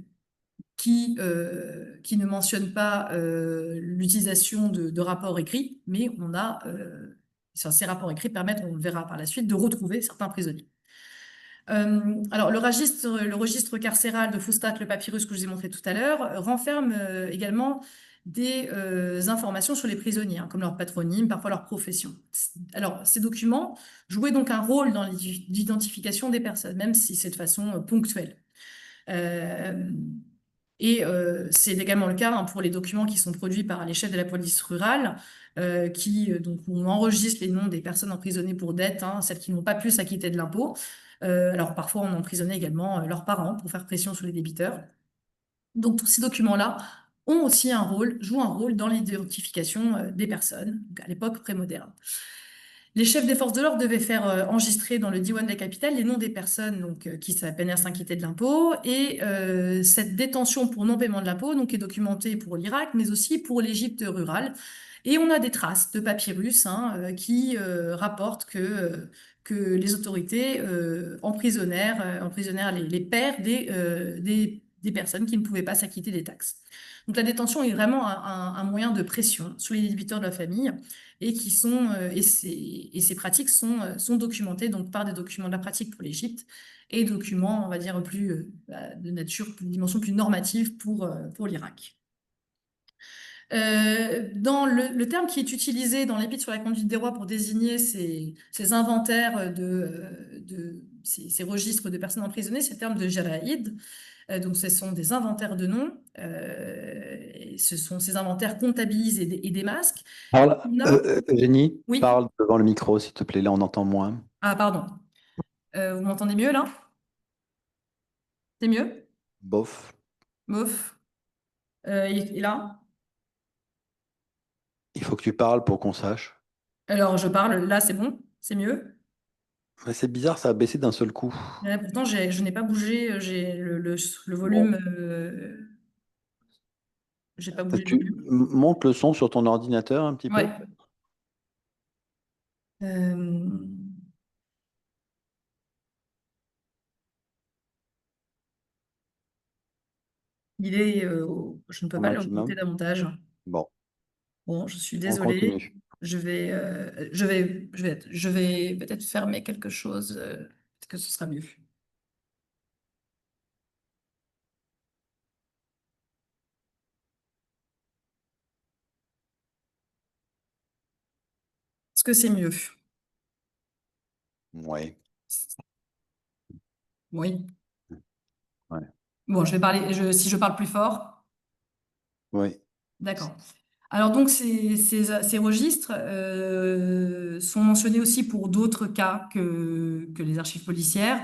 qui ne mentionnent pas l'utilisation de rapports écrits, mais ces rapports écrits permettent, on le verra par la suite, de retrouver certains prisonniers. Alors, le registre carcéral de Fustat, le papyrus que je vous ai montré tout à l'heure, renferme également des informations sur les prisonniers, comme leur patronyme, parfois leur profession. Alors, ces documents jouaient donc un rôle dans l'identification des personnes, même si c'est de façon ponctuelle. C'est également le cas pour les documents qui sont produits par les chefs de la police rurale, donc, où on enregistre les noms des personnes emprisonnées pour dette, celles qui n'ont pas pu s'acquitter de l'impôt. Alors parfois, on emprisonnait également leurs parents pour faire pression sur les débiteurs. Donc tous ces documents-là ont aussi jouent un rôle dans l'identification des personnes, donc à l'époque prémoderne. Les chefs des forces de l'ordre devaient faire enregistrer dans le Diwan de la capitale les noms des personnes qui peinaient à s'inquiéter de l'impôt. Et cette détention pour non-paiement de l'impôt est documentée pour l'Irak, mais aussi pour l'Égypte rurale. Et on a des traces de papyrus qui rapportent que les autorités emprisonnèrent les pères des personnes qui ne pouvaient pas s'acquitter des taxes. Donc la détention est vraiment un moyen de pression sur les débiteurs de la famille et ces pratiques sont documentées donc par des documents de la pratique pour l'Égypte et documents, on va dire, de nature, une dimension plus normative pour l'Irak. Dans le terme qui est utilisé dans l'Épître sur la conduite des rois pour désigner ces inventaires ces registres de personnes emprisonnées, c'est le terme de jaraïd. Donc, ce sont des inventaires de noms. Ce sont ces inventaires comptabilisent et démasquent. Eugénie, Oui. parle devant le micro, s'il te plaît. Là, on entend moins. Ah, pardon. Vous m'entendez mieux là? C'est mieux? Bof. Bof. Et là? Il faut que tu parles pour qu'on sache. Alors, je parle. Là, c'est bon? C'est mieux? Mais c'est bizarre, ça a baissé d'un seul coup. Pourtant, je n'ai pas bougé. J'ai le Bon. volume. J'ai pas bougé le Tu volume. montes le son sur ton ordinateur un petit peu? Ouais. Euh, je ne peux Au pas le monter maximum. davantage. Bon, Bon, je suis on désolée. continue. Je vais peut-être fermer quelque chose. Peut-être que ce sera mieux. Est-ce que c'est mieux? Ouais. Oui. Ouais. Bon, si je parle plus fort. Oui. D'accord. Alors donc ces registres sont mentionnés aussi pour d'autres cas que les archives policières.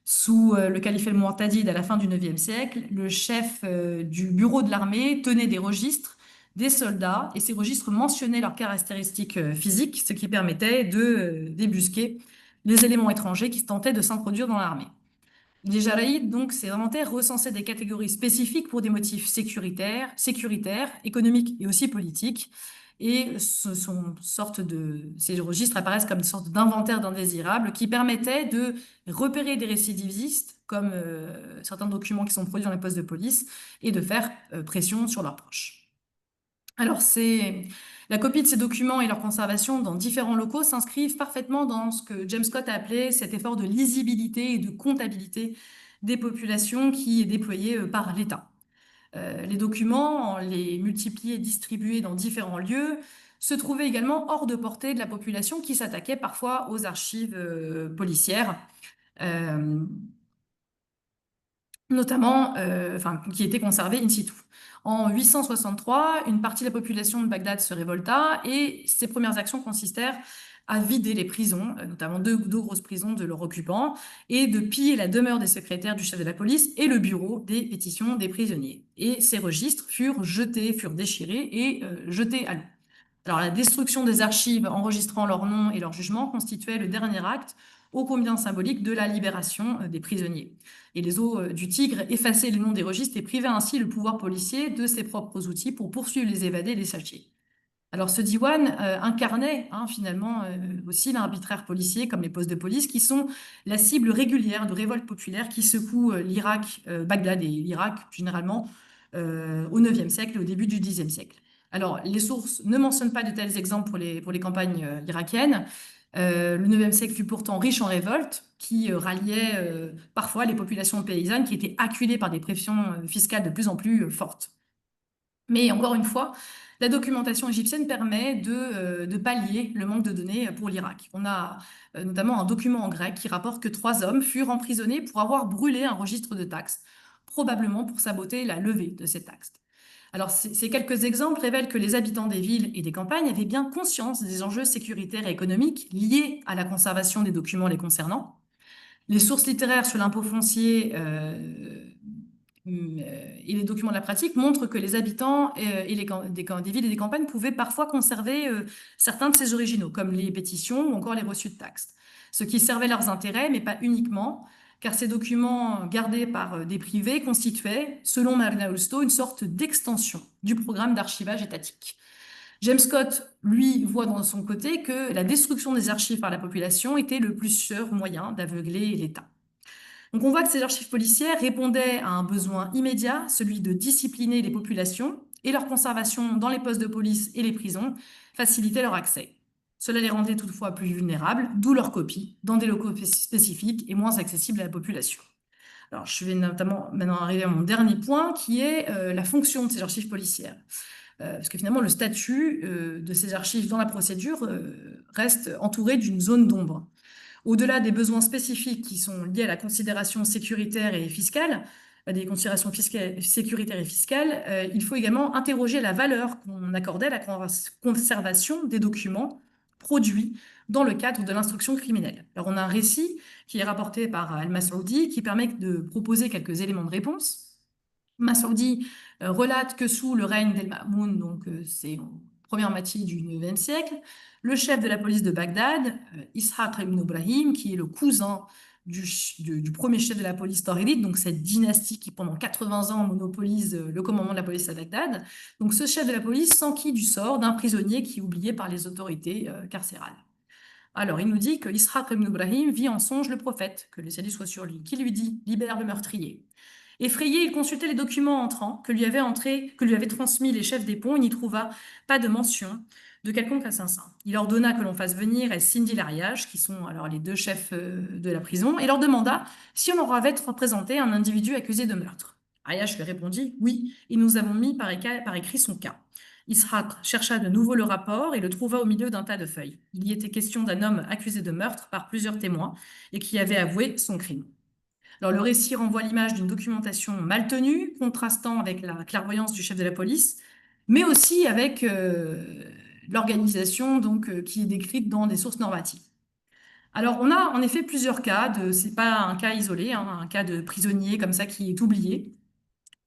Sous le calife El Mu'tadid à la fin du IXe siècle, le chef du bureau de l'armée tenait des registres des soldats et ces registres mentionnaient leurs caractéristiques physiques, ce qui permettait de débusquer les éléments étrangers qui tentaient de s'introduire dans l'armée. Les Jaraïdes, donc, ces inventaires recensaient des catégories spécifiques pour des motifs sécuritaires, économiques et aussi politiques. Et ces registres apparaissent comme une sorte d'inventaire d'indésirables qui permettait de repérer des récidivistes, comme certains documents qui sont produits dans les postes de police, et de faire pression sur leurs proches. Alors, la copie de ces documents et leur conservation dans différents locaux s'inscrivent parfaitement dans ce que James Scott a appelé cet effort de lisibilité et de comptabilité des populations qui est déployé par l'État. Les documents, en les multipliés et distribués dans différents lieux, se trouvaient également hors de portée de la population qui s'attaquait parfois aux archives policières. Euh, Notamment, qui étaient conservés in situ. En 863, une partie de la population de Bagdad se révolta et ses premières actions consistèrent à vider les prisons, notamment deux grosses prisons de leurs occupants, et de piller la demeure des secrétaires du chef de la police et le bureau des pétitions des prisonniers. Et ces registres furent déchirés et jetés à l'eau. Alors, la destruction des archives enregistrant leurs noms et leurs jugements constituait le dernier acte, ô combien symbolique, de la libération des prisonniers. Et les eaux du Tigre effaçaient les noms des registres et privaient ainsi le pouvoir policier de ses propres outils pour poursuivre les évadés et les sachiers. Alors, ce diwan incarnait finalement aussi l'arbitraire policier, comme les postes de police, qui sont la cible régulière de révoltes populaires qui secouent l'Irak, Bagdad et l'Irak généralement, au IXe siècle et au début du Xe siècle. Alors, les sources ne mentionnent pas de tels exemples pour les campagnes irakiennes. Le IXe siècle fut pourtant riche en révoltes qui ralliaient parfois les populations paysannes qui étaient acculées par des pressions fiscales de plus en plus fortes. Mais encore une fois, la documentation égyptienne permet de pallier le manque de données pour l'Irak. On a notamment un document en grec qui rapporte que 3 hommes furent emprisonnés pour avoir brûlé un registre de taxes, probablement pour saboter la levée de ces taxes. Alors, ces quelques exemples révèlent que les habitants des villes et des campagnes avaient bien conscience des enjeux sécuritaires et économiques liés à la conservation des documents les concernant. Les sources littéraires sur l'impôt foncier et les documents de la pratique montrent que les habitants des villes et des campagnes pouvaient parfois conserver certains de ces originaux, comme les pétitions ou encore les reçus de taxes, ce qui servait leurs intérêts, mais pas uniquement, car ces documents gardés par des privés constituaient, selon Marina Olsto, une sorte d'extension du programme d'archivage étatique. James Scott, lui, voit dans son côté que la destruction des archives par la population était le plus sûr moyen d'aveugler l'État. Donc on voit que ces archives policières répondaient à un besoin immédiat, celui de discipliner les populations, et leur conservation dans les postes de police et les prisons facilitait leur accès. Cela les rendait toutefois plus vulnérables, d'où leur copie, dans des locaux spécifiques et moins accessibles à la population. Alors, je vais notamment maintenant arriver à mon dernier point, qui est la fonction de ces archives policières. Parce que finalement, le statut de ces archives dans la procédure reste entouré d'une zone d'ombre. Au-delà des besoins spécifiques qui sont liés à la considération sécuritaire et fiscale, des considérations sécuritaires et fiscales, il faut également interroger la valeur qu'on accordait à la conservation des documents produits dans le cadre de l'instruction criminelle. Alors, on a un récit qui est rapporté par Al-Masroudi qui permet de proposer quelques éléments de réponse. Masroudi relate que sous le règne d'El-Ma'moun, donc c'est en première moitié du IXe siècle, le chef de la police de Bagdad, Ishaq ibn Ibrahim, qui est le cousin du premier chef de la police tauride, donc cette dynastie qui pendant 80 ans monopolise le commandement de la police à Bagdad. Donc ce chef de la police s'enquit du sort d'un prisonnier qui est oublié par les autorités carcérales. Alors il nous dit que Ishaq ibn Ibrahim vit en songe le prophète, que le salut soit sur lui, qui lui dit « Libère le meurtrier ». Effrayé, il consultait les documents entrants que lui avaient transmis les chefs des ponts. Il n'y trouva pas de mention de quelconque assassin. Il ordonna que l'on fasse venir El-Sindi l'Ariage, qui sont alors les 2 chefs de la prison, et leur demanda si on leur avait représenté un individu accusé de meurtre. Ariage lui répondit « Oui, et nous avons mis par écrit son cas. » Ishaq chercha de nouveau le rapport et le trouva au milieu d'un tas de feuilles. Il y était question d'un homme accusé de meurtre par plusieurs témoins et qui avait avoué son crime. Alors, le récit renvoie l'image d'une documentation mal tenue, contrastant avec la clairvoyance du chef de la police, mais aussi avec l'organisation qui est décrite dans des sources normatives. Alors, on a en effet plusieurs cas, c'est pas un cas isolé, hein, un cas de prisonnier comme ça qui est oublié.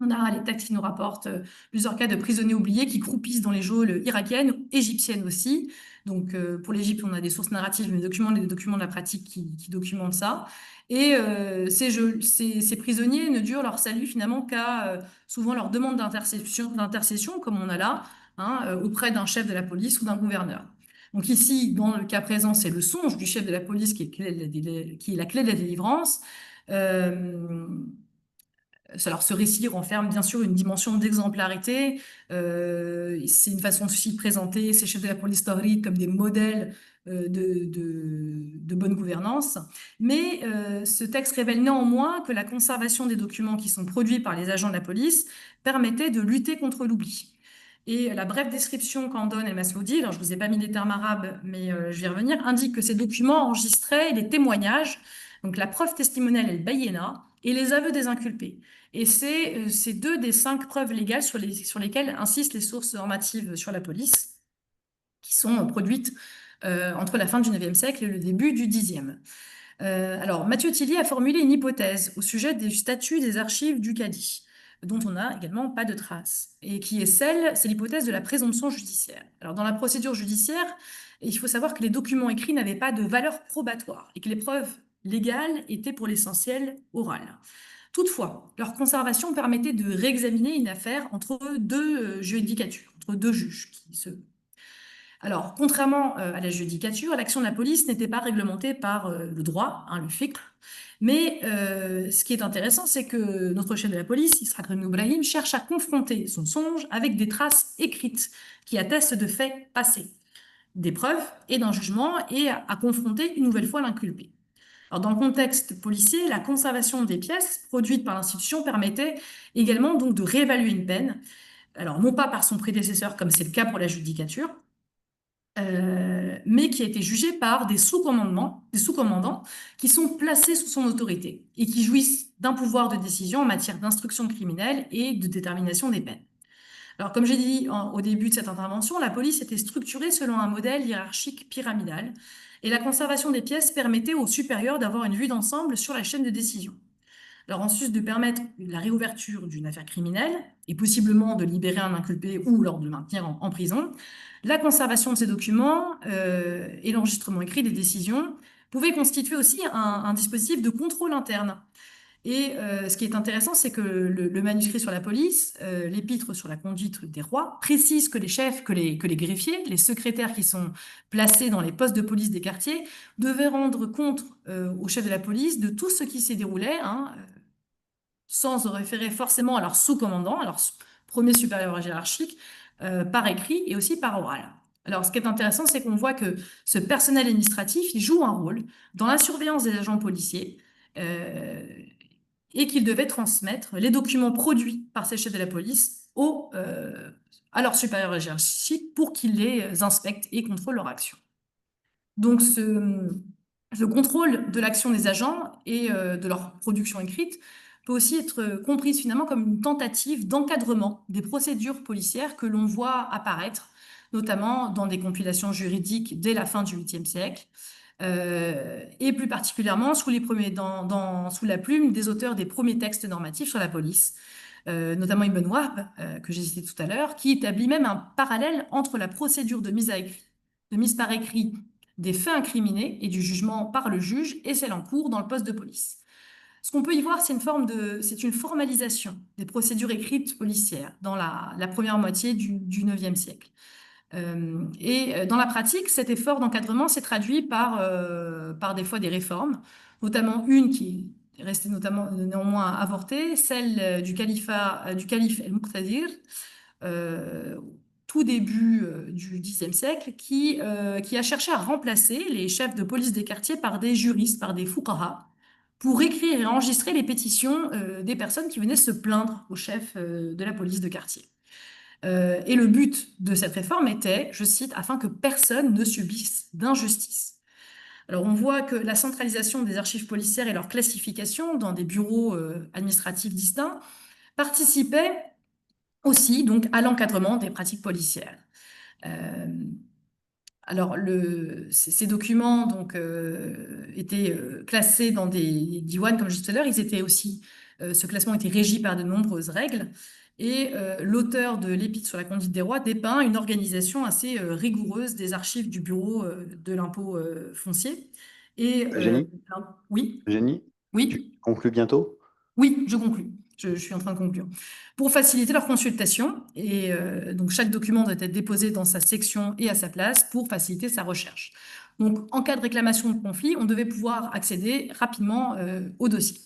On a les textes qui nous rapportent plusieurs cas de prisonniers oubliés qui croupissent dans les geôles irakiennes, égyptiennes aussi. Donc, pour l'Égypte, on a des sources narratives, des documents de la pratique qui documentent ça. Et ces prisonniers ne durent leur salut finalement qu'à souvent leur demande d'intercession, comme on a là, hein, auprès d'un chef de la police ou d'un gouverneur. Donc ici, dans le cas présent, c'est le songe du chef de la police qui est la clé de la délivrance. Alors, ce récit renferme bien sûr une dimension d'exemplarité. C'est une façon aussi de présenter ces chefs de la police taurides comme des modèles de bonne gouvernance. Mais ce texte révèle néanmoins que la conservation des documents qui sont produits par les agents de la police permettait de lutter contre l'oubli. Et la brève description qu'en donne El Masloudi, alors je ne vous ai pas mis les termes arabes, mais je vais y revenir, indique que ces documents enregistraient les témoignages, donc la preuve testimoniale et le bayyina, et les aveux des inculpés. Et c'est 2 des 5 preuves légales sur lesquelles insistent les sources normatives sur la police, qui sont produites entre la fin du IXe siècle et le début du Xe. Alors, Mathieu Tilly a formulé une hypothèse au sujet du statut des archives du cadi, dont on n'a également pas de traces, et qui est c'est l'hypothèse de la présomption judiciaire. Alors, dans la procédure judiciaire, il faut savoir que les documents écrits n'avaient pas de valeur probatoire et que les preuves légales étaient pour l'essentiel orales. Toutefois, leur conservation permettait de réexaminer une affaire entre 2 judicatures, entre 2 juges Alors, contrairement à la judicature, l'action de la police n'était pas réglementée par le droit, hein, le fiqh. Mais ce qui est intéressant, c'est que notre chef de la police, Ishaq Ibn Ibrahim, cherche à confronter son songe avec des traces écrites qui attestent de faits passés, des preuves et d'un jugement, et à confronter une nouvelle fois l'inculpé. Alors, dans le contexte policier, la conservation des pièces produites par l'institution permettait également donc de réévaluer une peine, alors non pas par son prédécesseur comme c'est le cas pour la judicature, mais qui a été jugé par des sous-commandants qui sont placés sous son autorité et qui jouissent d'un pouvoir de décision en matière d'instruction criminelle et de détermination des peines. Alors, comme j'ai dit au début de cette intervention, la police était structurée selon un modèle hiérarchique pyramidal et la conservation des pièces permettait aux supérieurs d'avoir une vue d'ensemble sur la chaîne de décision. Alors, en sus de permettre la réouverture d'une affaire criminelle et possiblement de libérer un inculpé ou lors de le maintenir en prison, la conservation de ces documents et l'enregistrement écrit des décisions pouvaient constituer aussi un dispositif de contrôle interne. Et ce qui est intéressant, c'est que le manuscrit sur la police, l'épître sur la conduite des rois, précise que les chefs, que les greffiers, les secrétaires qui sont placés dans les postes de police des quartiers, devaient rendre compte au chef de la police de tout ce qui s'est déroulé, hein, sans se référer forcément à leur sous-commandant, à leur premier supérieur hiérarchique, par écrit et aussi par oral. Alors, ce qui est intéressant, c'est qu'on voit que ce personnel administratif, il joue un rôle dans la surveillance des agents policiers et qu'ils devaient transmettre les documents produits par ces chefs de la police à leurs supérieurs hiérarchiques pour qu'ils les inspectent et contrôlent leur action. Donc, ce contrôle de l'action des agents et de leur production écrite peut aussi être comprise finalement comme une tentative d'encadrement des procédures policières que l'on voit apparaître, notamment dans des compilations juridiques dès la fin du 8e siècle, et plus particulièrement sous la plume des auteurs des premiers textes normatifs sur la police, notamment Ibn Wahb, que j'ai cité tout à l'heure, qui établit même un parallèle entre la procédure de mise par écrit des faits incriminés et du jugement par le juge et celle en cours dans le poste de police. Ce qu'on peut y voir, c'est une formalisation des procédures écrites policières dans la première moitié du 9e siècle. Et dans la pratique, cet effort d'encadrement s'est traduit par des fois des réformes, notamment une qui est restée néanmoins avortée, celle du calife El-Muqtadir, tout début du Xe siècle, qui a cherché à remplacer les chefs de police des quartiers par des juristes, par des fuqaha, pour écrire et enregistrer les pétitions des personnes qui venaient se plaindre au chef de la police de quartier. Et le but de cette réforme était, je cite, afin que personne ne subisse d'injustice. Alors, on voit que la centralisation des archives policières et leur classification dans des bureaux administratifs distincts participait aussi donc à l'encadrement des pratiques policières. Euh, alors, ces documents donc, étaient classés dans des diwans, comme je disais tout à l'heure. Ils étaient aussi, ce classement était régi par de nombreuses règles. Et l'auteur de l'Épître sur la conduite des rois dépeint une organisation assez rigoureuse des archives du bureau de l'impôt foncier. Et Eugénie, oui, Eugénie, tu oui. conclus bientôt? Oui, je conclus. Je suis en train de conclure. Pour faciliter leur consultation, et donc chaque document doit être déposé dans sa section et à sa place pour faciliter sa recherche. Donc, en cas de réclamation de conflit, on devait pouvoir accéder rapidement au dossier.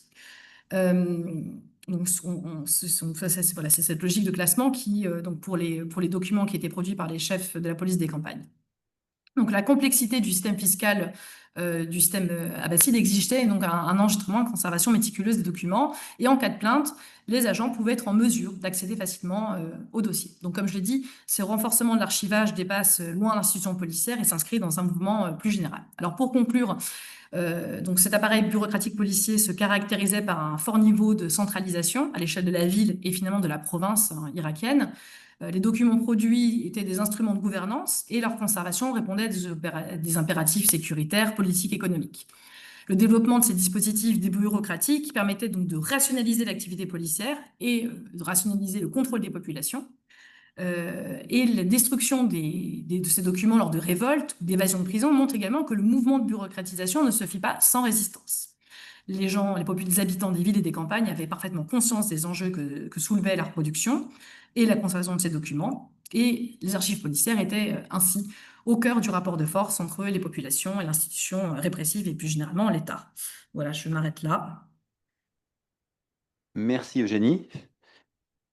Euh, donc, voilà, c'est cette logique de classement qui, donc pour les documents qui étaient produits par les chefs de la police des campagnes. Donc la complexité du système fiscal du système abbasside exigeait donc un enregistrement, une conservation méticuleuse des documents. Et en cas de plainte, les agents pouvaient être en mesure d'accéder facilement au dossier. Donc comme je l'ai dit, ce renforcement de l'archivage dépasse loin l'institution policière et s'inscrit dans un mouvement plus général. Alors pour conclure, donc cet appareil bureaucratique policier se caractérisait par un fort niveau de centralisation à l'échelle de la ville et finalement de la province irakienne. Les documents produits étaient des instruments de gouvernance et leur conservation répondait à des impératifs sécuritaires, politiques, économiques. Le développement de ces dispositifs débureaucratiques permettait donc de rationaliser l'activité policière et de rationaliser le contrôle des populations. Et la destruction de ces documents lors de révoltes ou d'évasion de prison montre également que le mouvement de bureaucratisation ne se fit pas sans résistance. Les habitants des villes et des campagnes avaient parfaitement conscience des enjeux que soulevait la reproduction et la conservation de ces documents. Et les archives policières étaient ainsi au cœur du rapport de force entre les populations et l'institution répressive et plus généralement l'État. Voilà, je m'arrête là. Merci Eugénie.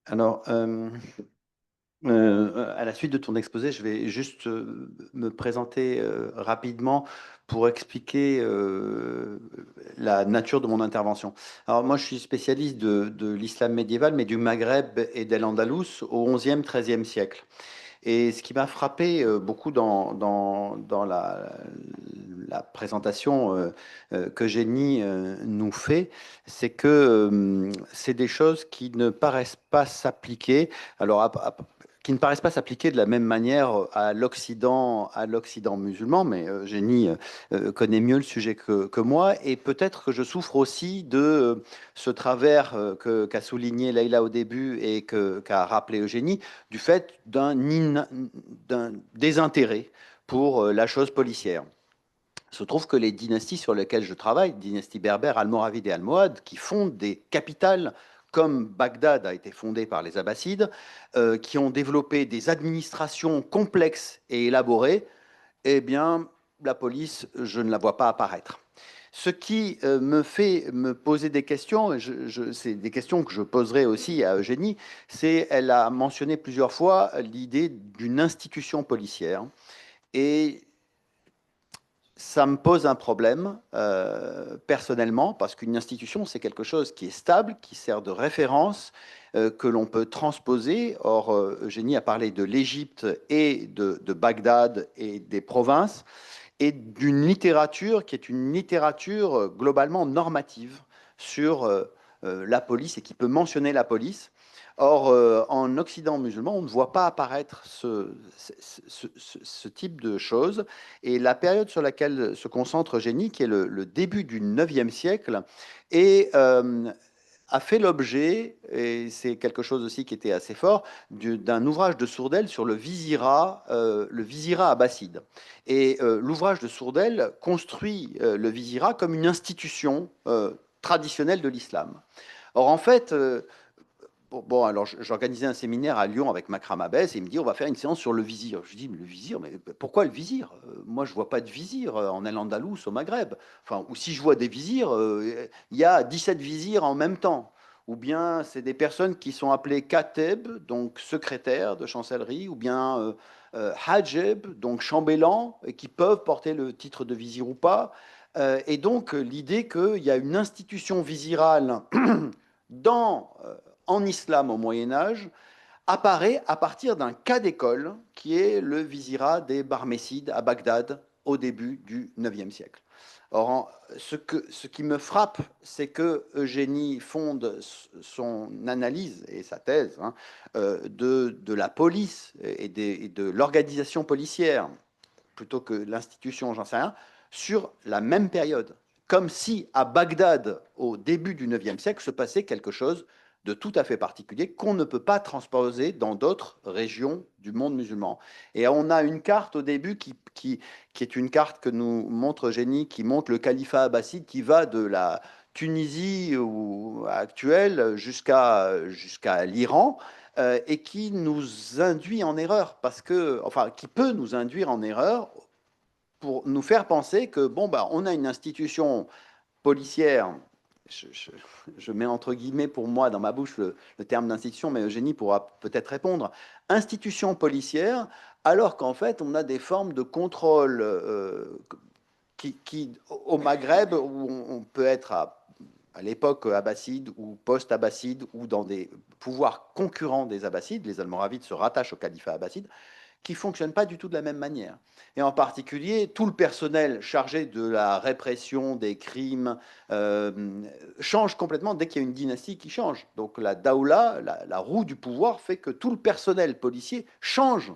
Alors, à la suite de ton exposé, je vais juste me présenter rapidement pour expliquer la nature de mon intervention. Alors moi, je suis spécialiste de l'islam médiéval, mais du Maghreb et d'Al-Andalus au XIe, XIIIe siècle. Et ce qui m'a frappé beaucoup dans la présentation qu'Eugénie nous fait, c'est que c'est des choses qui ne paraissent pas s'appliquer. Alors, qui ne paraissent pas s'appliquer de la même manière à l'Occident musulman, mais Eugénie connaît mieux le sujet que moi, et peut-être que je souffre aussi de ce travers qu'a souligné Leïla au début et qu'a rappelé Eugénie, du fait d'un désintérêt pour la chose policière. Il se trouve que les dynasties sur lesquelles je travaille, dynasties berbères, almoravides et almohades, qui fondent des capitales comme Bagdad a été fondée par les Abbassides, qui ont développé des administrations complexes et élaborées, eh bien, la police, je ne la vois pas apparaître. Ce qui me fait me poser des questions, c'est des questions que je poserai aussi à Eugénie, c'est, elle a mentionné plusieurs fois l'idée d'une institution policière. Et ça me pose un problème personnellement, parce qu'une institution, c'est quelque chose qui est stable, qui sert de référence, que l'on peut transposer. Or, Eugénie a parlé de l'Égypte et de Bagdad et des provinces, et d'une littérature qui est une littérature globalement normative sur la police et qui peut mentionner la police. Or, en Occident musulman, on ne voit pas apparaître ce type de choses. Et la période sur laquelle se concentre Eugénie, qui est le début du IXe siècle, et, a fait l'objet, et c'est quelque chose aussi qui était assez fort, d'un ouvrage de Sourdel sur le vizirat abbasside. Et l'ouvrage de Sourdel construit le vizirat comme une institution traditionnelle de l'islam. Or, en fait, bon, alors j'organisais un séminaire à Lyon avec Makram Abbès et il me dit on va faire une séance sur le vizir. Je dis mais le vizir, mais pourquoi le vizir? Moi je vois pas de vizir en Al-Andalus, au Maghreb. Enfin, ou si je vois des vizirs, il y a 17 vizirs en même temps. Ou bien c'est des personnes qui sont appelées kateb, donc secrétaire de chancellerie, ou bien hajeb, donc chambellan, et qui peuvent porter le titre de vizir ou pas. Et donc l'idée qu'il y a une institution vizirale dans, en islam au Moyen Âge apparaît à partir d'un cas d'école qui est le vizira des Barmécides à Bagdad au début du IXe siècle. Or, ce qui me frappe, c'est que Eugénie fonde son analyse et sa thèse de la police et de l'organisation policière, plutôt que l'institution, j'en sais rien, sur la même période. Comme si à Bagdad, au début du IXe siècle, se passait quelque chose de tout à fait particulier qu'on ne peut pas transposer dans d'autres régions du monde musulman. Et on a une carte au début qui est une carte que nous montre Eugénie, qui montre le califat abbasside qui va de la Tunisie actuelle jusqu'à l'Iran, et qui nous induit en erreur, parce que, enfin, qui peut nous induire en erreur pour nous faire penser que, bon, bah, on a une institution policière, je, je- je mets entre guillemets pour moi dans ma bouche le terme d'institution, mais Eugénie pourra peut-être répondre, institution policière, alors qu'en fait, on a des formes de contrôle au Maghreb, où on peut être à l'époque abbasside ou post-abbasside ou dans des pouvoirs concurrents des abbassides, les Almoravides se rattachent au califat abbasside, qui ne fonctionnent pas du tout de la même manière. Et en particulier, tout le personnel chargé de la répression des crimes change complètement dès qu'il y a une dynastie qui change. Donc la daoula, la roue du pouvoir, fait que tout le personnel policier change.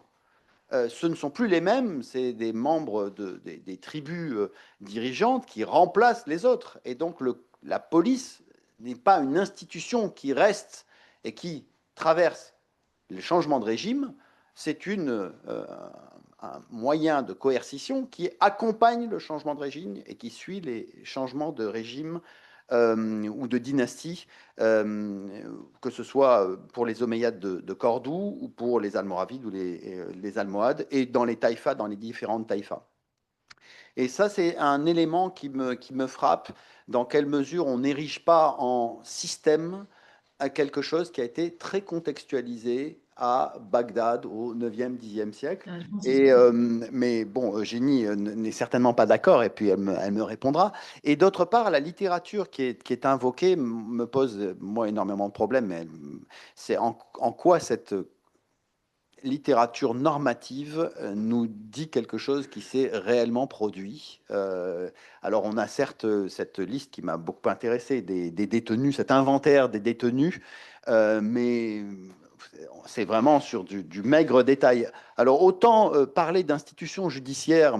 Ce ne sont plus les mêmes, c'est des membres des tribus dirigeantes qui remplacent les autres. Et donc la police n'est pas une institution qui reste et qui traverse les changements de régime, c'est un moyen de coercition qui accompagne le changement de régime et qui suit les changements de régime ou de dynastie, que ce soit pour les Omeyyades de Cordoue ou pour les Almoravides ou les Almohades, et dans les taïfas, dans les différentes taïfas. Et ça, c'est un élément qui me frappe, dans quelle mesure on n'érige pas en système à quelque chose qui a été très contextualisé à Bagdad au 9e, 10e siècle. Et, mais bon, Eugénie n'est certainement pas d'accord, et puis elle me répondra. Et d'autre part, la littérature qui est invoquée me pose, moi, énormément de problèmes. Mais c'est en quoi cette littérature normative nous dit quelque chose qui s'est réellement produit. Alors on a certes cette liste qui m'a beaucoup intéressé des détenus, cet inventaire des détenus, mais c'est vraiment sur du maigre détail. Alors autant parler d'institutions judiciaires,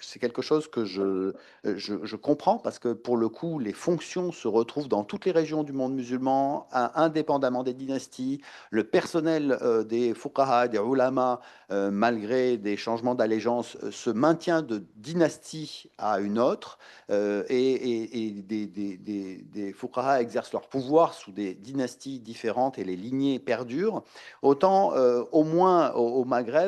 c'est quelque chose que je comprends, parce que pour le coup, les fonctions se retrouvent dans toutes les régions du monde musulman, indépendamment des dynasties. Le personnel des fuqaha, des ulama, malgré des changements d'allégeance, se maintient de dynastie à une autre, et des fuqaha exercent leur pouvoir sous des dynasties différentes et les lignées perdurent. Autant, au moins au Maghreb,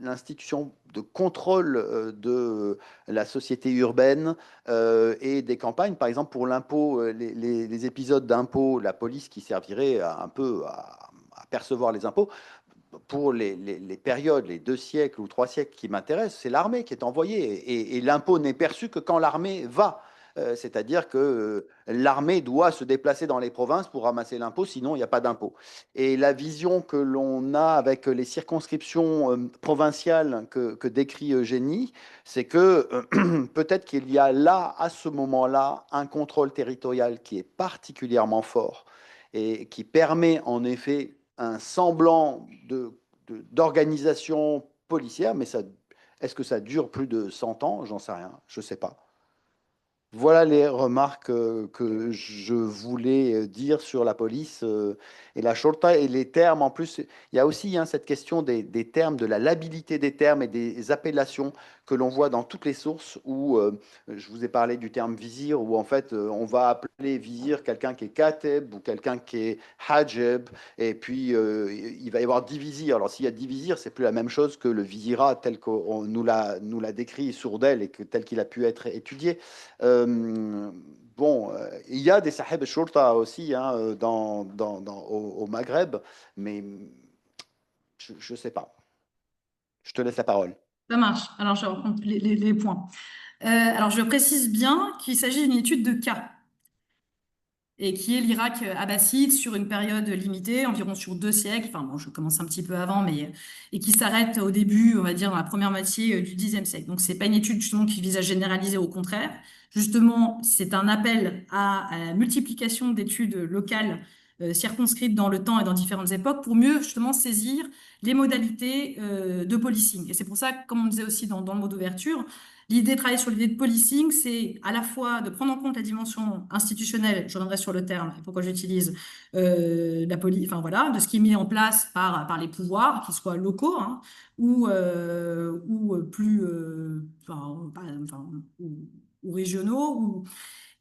l'institution de contrôle de la société urbaine et des campagnes, par exemple pour l'impôt, les épisodes d'impôt, la police qui servirait un peu à percevoir les impôts, pour les périodes, les 2 siècles ou 3 siècles qui m'intéressent, c'est l'armée qui est envoyée. Et l'impôt n'est perçu que quand l'armée va. C'est-à-dire que l'armée doit se déplacer dans les provinces pour ramasser l'impôt, sinon il n'y a pas d'impôt. Et la vision que l'on a avec les circonscriptions provinciales que décrit Eugénie, c'est que peut-être qu'il y a là, à ce moment-là, un contrôle territorial qui est particulièrement fort et qui permet en effet un semblant d'organisation policière, mais est-ce que ça dure plus de 100 ans? J'en sais rien, je ne sais pas. Voilà les remarques que je voulais dire sur la police et la shorta et les termes. En plus, il y a aussi cette question des termes, de la labilité des termes et des appellations que l'on voit dans toutes les sources où je vous ai parlé du terme vizir, où en fait on va appeler vizir quelqu'un qui est kateb ou quelqu'un qui est hajeb, et puis il va y avoir 10 vizirs. Alors s'il y a 10 vizirs, c'est plus la même chose que le vizirat tel qu'on nous l'a décrit Sourdel et que tel qu'il a pu être étudié. Bon, il y a des sahib shurta aussi au Maghreb, mais je ne sais pas. Je te laisse la parole. Ça marche. Alors, je vais reprendre les points. Alors, je précise bien qu'il s'agit d'une étude de cas. et qui est l'Irak abbasside sur une période limitée, environ sur 2 siècles, enfin bon, je commence un petit peu avant, mais et qui s'arrête au début, on va dire, dans la première moitié du Xe siècle. Donc c'est pas une étude justement qui vise à généraliser, au contraire. Justement, c'est un appel à la multiplication d'études locales circonscrites dans le temps et dans différentes époques pour mieux justement saisir les modalités de policing. Et c'est pour ça, comme on disait aussi dans le mot d'ouverture, l'idée de travailler sur l'idée de policing, c'est à la fois de prendre en compte la dimension institutionnelle, je reviendrai sur le terme et pourquoi j'utilise la police, enfin voilà, de ce qui est mis en place par les pouvoirs, qu'ils soient locaux hein, ou plus ou régionaux,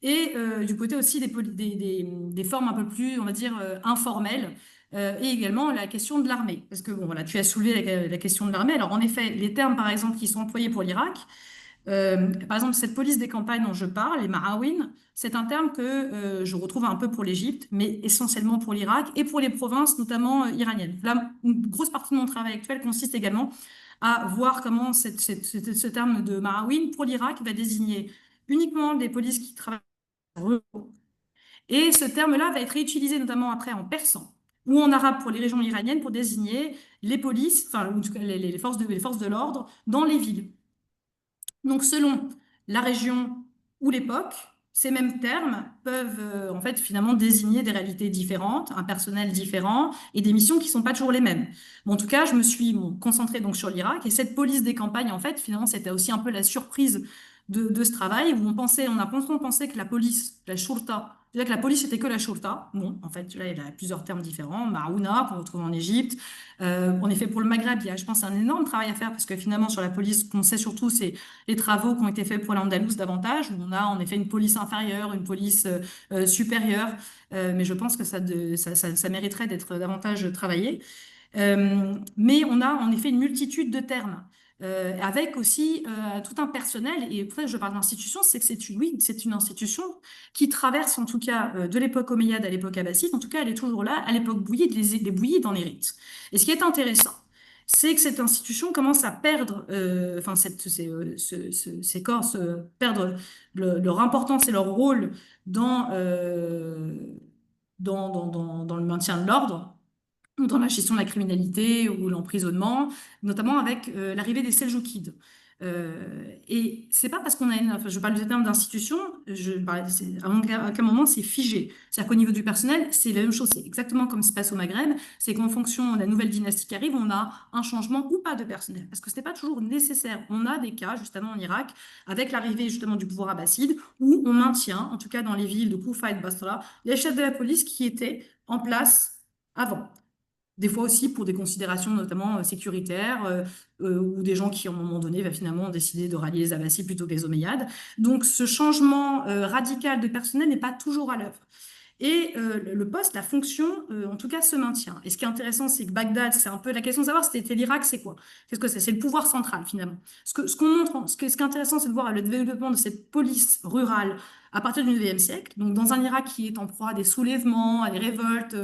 et du côté aussi des formes un peu plus, on va dire, informelles. Et également la question de l'armée. Parce que, bon, voilà, tu as soulevé la question de l'armée. Alors, en effet, les termes, par exemple, qui sont employés pour l'Irak, par exemple, cette police des campagnes dont je parle, les Marawin, c'est un terme que je retrouve un peu pour l'Égypte, mais essentiellement pour l'Irak et pour les provinces, notamment iraniennes. Là, une grosse partie de mon travail actuel consiste également à voir comment ce terme de Marawin pour l'Irak va désigner uniquement des polices qui travaillent ruraux. Et ce terme-là va être réutilisé notamment après en persan ou en arabe pour les régions iraniennes pour désigner les polices, enfin, en tout cas les forces de l'ordre dans les villes. Donc, selon la région ou l'époque, ces mêmes termes peuvent en fait finalement désigner des réalités différentes, un personnel différent et des missions qui ne sont pas toujours les mêmes. Mais en tout cas, je me suis concentrée donc sur l'Irak et cette police des campagnes, en fait, finalement, c'était aussi un peu la surprise de ce travail où on a pensé que la police, la shurta, déjà que la police c'était que la shurta. Non, en fait, là, il y a plusieurs termes différents. Marouna, qu'on retrouve en Égypte. En effet, pour le Maghreb, il y a, je pense, un énorme travail à faire parce que finalement, sur la police, ce qu'on sait surtout, c'est les travaux qui ont été faits pour l'Andalous davantage, où on a en effet une police inférieure, une police supérieure, mais je pense que ça mériterait d'être davantage travaillé. Mais on a en effet une multitude de termes. Avec aussi tout un personnel, et pour ça que je parle d'institution, c'est que c'est une institution qui traverse en tout cas de l'époque omeyyade à l'époque abbasside, en tout cas elle est toujours là, à l'époque bouillie, des bouillies dans les rites. Et ce qui est intéressant, c'est que cette institution commence à perdre, enfin ces corps perdre leur importance et leur rôle dans le maintien de l'ordre ou dans la gestion de la criminalité ou l'emprisonnement, notamment avec l'arrivée des Seljoukides. Et c'est pas parce qu'on a enfin, je parle du terme d'institution, à aucun moment c'est figé. C'est-à-dire qu'au niveau du personnel, c'est la même chose. C'est exactement comme ce qui se passe au Maghreb. C'est qu'en fonction de la nouvelle dynastie qui arrive, on a un changement ou pas de personnel. Parce que ce n'est pas toujours nécessaire. On a des cas, justement en Irak, avec l'arrivée justement du pouvoir abbasside, où on maintient, en tout cas dans les villes de Koufa et de Basra, les chefs de la police qui étaient en place avant. Des fois aussi pour des considérations notamment sécuritaires ou des gens qui, à un moment donné, finalement ont décidé de rallier les Abbassides plutôt que les Omeyyades. Donc, ce changement radical de personnel n'est pas toujours à l'œuvre. Et le poste, la fonction, en tout cas, se maintient. Et ce qui est intéressant, c'est que Bagdad, c'est un peu la question de savoir c'était l'Irak, c'est quoi? Qu'est-ce que c'est? C'est le pouvoir central, finalement. Ce qu'on montre, ce qui est intéressant, c'est de voir le développement de cette police rurale à partir du IXe siècle. Donc, dans un Irak qui est en proie à des soulèvements, à des révoltes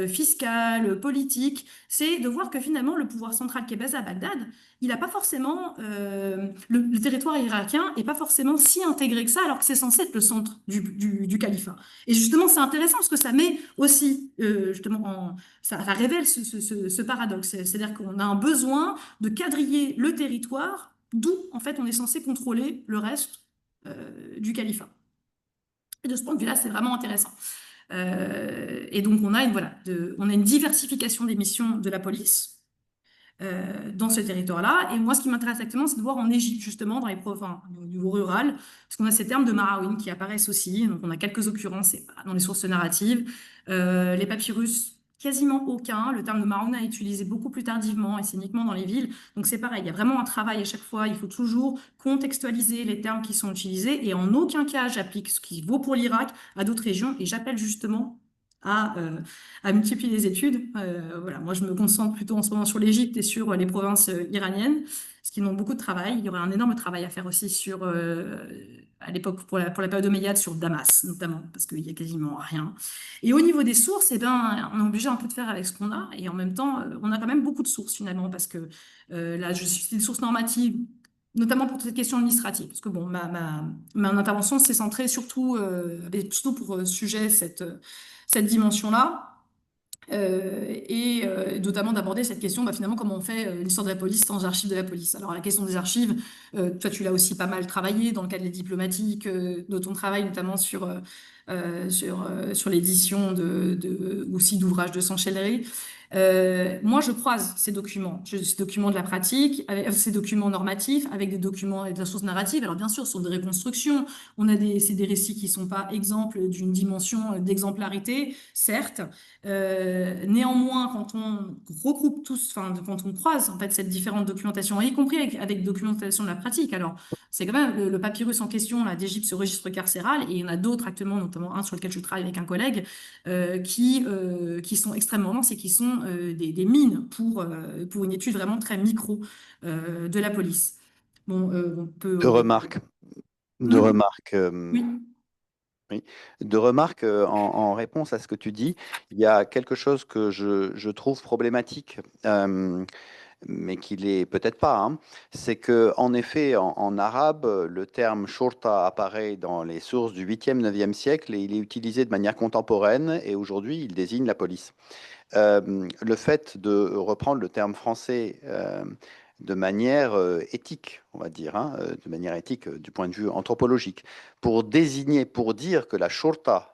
fiscales, politiques, c'est de voir que finalement, le pouvoir central qui est basé à Bagdad, il n'a pas forcément, le territoire irakien n'est pas forcément si intégré que ça, alors que c'est censé être le centre du califat. Et justement, c'est intéressant parce que ça met aussi, justement, ça révèle ce paradoxe. C'est-à-dire qu'on a un besoin de quadriller le territoire, d'où, en fait, on est censé contrôler le reste du califat. Et de ce point de vue-là, c'est vraiment intéressant. Et donc, on a une diversification des missions de la police dans ce territoire-là. Et moi, ce qui m'intéresse actuellement, c'est de voir en Égypte, justement, dans les provinces, au niveau rural, parce qu'on a ces termes de Marawin qui apparaissent aussi. Donc, on a quelques occurrences dans les sources narratives. Les papyrus, quasiment aucun. Le terme de Marouna est utilisé beaucoup plus tardivement et c'est uniquement dans les villes. Donc, c'est pareil, il y a vraiment un travail à chaque fois. Il faut toujours contextualiser les termes qui sont utilisés et en aucun cas, j'applique ce qui vaut pour l'Irak à d'autres régions et j'appelle justement à multiplier les études. Voilà, moi, je me concentre plutôt en ce moment sur l'Égypte et sur les provinces iraniennes, ce qui demande beaucoup de travail. Il y aurait un énorme travail à faire aussi à l'époque, pour la période omeyyade, sur Damas, notamment, parce qu'il y a quasiment rien. Et au niveau des sources, eh ben, on est obligé un peu de faire avec ce qu'on a, et en même temps, on a quand même beaucoup de sources finalement, parce que là, je cite des sources normatives notamment pour cette question administrative, parce que bon, ma intervention s'est centrée surtout, avec surtout pour sujet cette dimension-là. Notamment d'aborder cette question, finalement, comment on fait l'histoire de la police sans archives de la police. Alors, la question des archives, toi, tu l'as aussi pas mal travaillé dans le cadre des diplomatiques, de ton travail, notamment sur l'édition aussi d'ouvrages de Sanchelery. Moi, je croise ces documents de la pratique, ces documents normatifs, avec des documents et de la source narrative. Alors, bien sûr, ce sont des reconstructions. C'est des récits qui sont pas exemples d'une dimension d'exemplarité, certes. Néanmoins, quand on regroupe tous, quand on croise en fait cette différente documentation, y compris avec documentation de la pratique, alors c'est quand même le papyrus en question là d'Égypte, ce registre carcéral, et il y en a d'autres actuellement, notamment un sur lequel je travaille avec un collègue, qui sont extrêmement denses et qui sont des mines pour une étude vraiment très micro de la police. Bon, on peut. Deux remarques. Deux Hmm. remarques. Oui. Oui. Deux remarques en réponse à ce que tu dis. Il y a quelque chose que je trouve problématique, mais qui l'est peut-être pas, hein. C'est que, en effet, en arabe, le terme shurta apparaît dans les sources du 8e, 9e siècle et il est utilisé de manière contemporaine et aujourd'hui, il désigne la police. Le fait de reprendre le terme français de manière éthique, on va dire, hein, de manière éthique du point de vue anthropologique, pour désigner, pour dire que la shurta,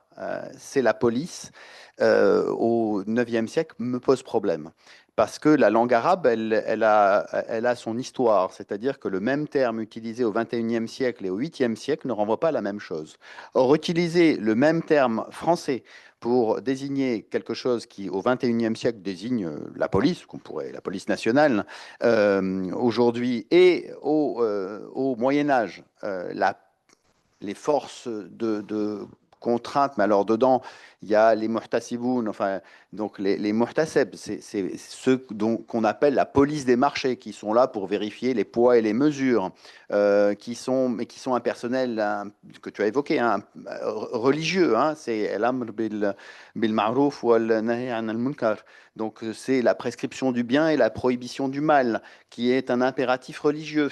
c'est la police, au 9e siècle, me pose problème. Parce que la langue arabe, elle a son histoire, c'est-à-dire que le même terme utilisé au 21e siècle et au 8e siècle ne renvoie pas à la même chose. Or, utiliser le même terme français pour désigner quelque chose qui, au XXIe siècle, désigne la police, la police nationale, aujourd'hui, et au Moyen Âge, les forces de contrainte, mais alors dedans, il y a les muhtasiboun, enfin, donc les muhtaseb, c'est ceux qu'on appelle la police des marchés, qui sont là pour vérifier les poids et les mesures, mais qui sont un personnel que tu as évoqué, hein, religieux, hein, c'est l'amr bil ma'rouf wa nahy an al munkar. Donc c'est la prescription du bien et la prohibition du mal, qui est un impératif religieux.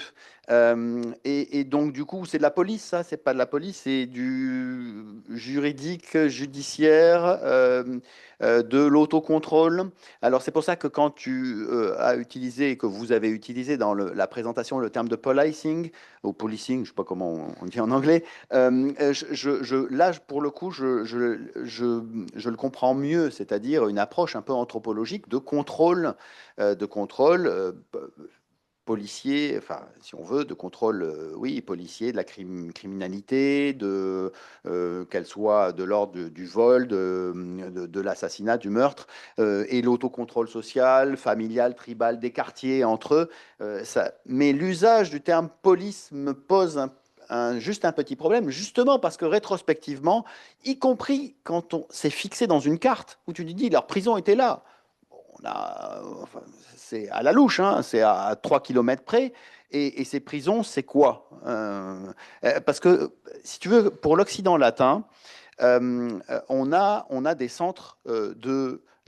Et donc, du coup, c'est de la police, ça, c'est pas de la police, c'est du juridique, judiciaire, de l'autocontrôle. Alors, c'est pour ça que quand tu as utilisé, et que vous avez utilisé dans la présentation le terme de policing, ou policing, je sais pas comment on dit en anglais, là, pour le coup, je le comprends mieux, c'est-à-dire une approche un peu anthropologique de contrôle policier, enfin, si on veut, de contrôle, oui, policier, de la criminalité, qu'elle soit de l'ordre du vol, de l'assassinat, du meurtre, et l'autocontrôle social, familial, tribal, des quartiers entre eux. Mais l'usage du terme police me pose juste un petit problème, justement parce que rétrospectivement, y compris quand on s'est fixé dans une carte où tu te dis leur prison était là, enfin, c'est à la louche, hein, c'est à 3 kilomètres près. Et ces prisons, c'est quoi parce que, si tu veux, pour l'Occident latin, on a des centres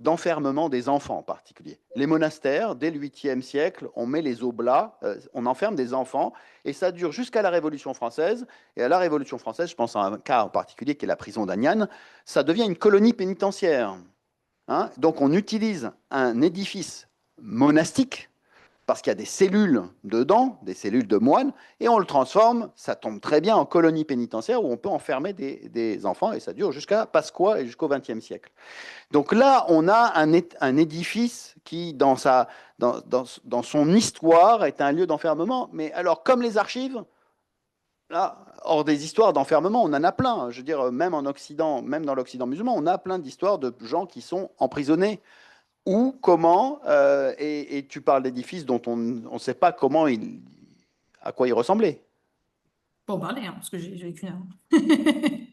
d'enfermement des enfants en particulier. Les monastères, dès le 8e siècle, on met les oblats, on enferme des enfants, et ça dure jusqu'à la Révolution française. Et à la Révolution française, je pense à un cas en particulier qui est la prison d'Aniane, ça devient une colonie pénitentiaire. Hein. Donc on utilise un édifice monastique parce qu'il y a des cellules dedans, des cellules de moines, et on le transforme, ça tombe très bien, en colonie pénitentiaire où on peut enfermer des enfants, et ça dure jusqu'à Pasqua et jusqu'au XXe siècle. Donc là, on a un édifice qui, dans son histoire, est un lieu d'enfermement. Mais alors, comme les archives, là, hors des histoires d'enfermement, on en a plein. Je veux dire, même en Occident, même dans l'Occident musulman, on a plein d'histoires de gens qui sont emprisonnés. Ou comment, et tu parles d'édifices dont on ne sait pas à quoi il ressemblait. Pour en parler, hein, parce que j'ai vécu avant. Oui,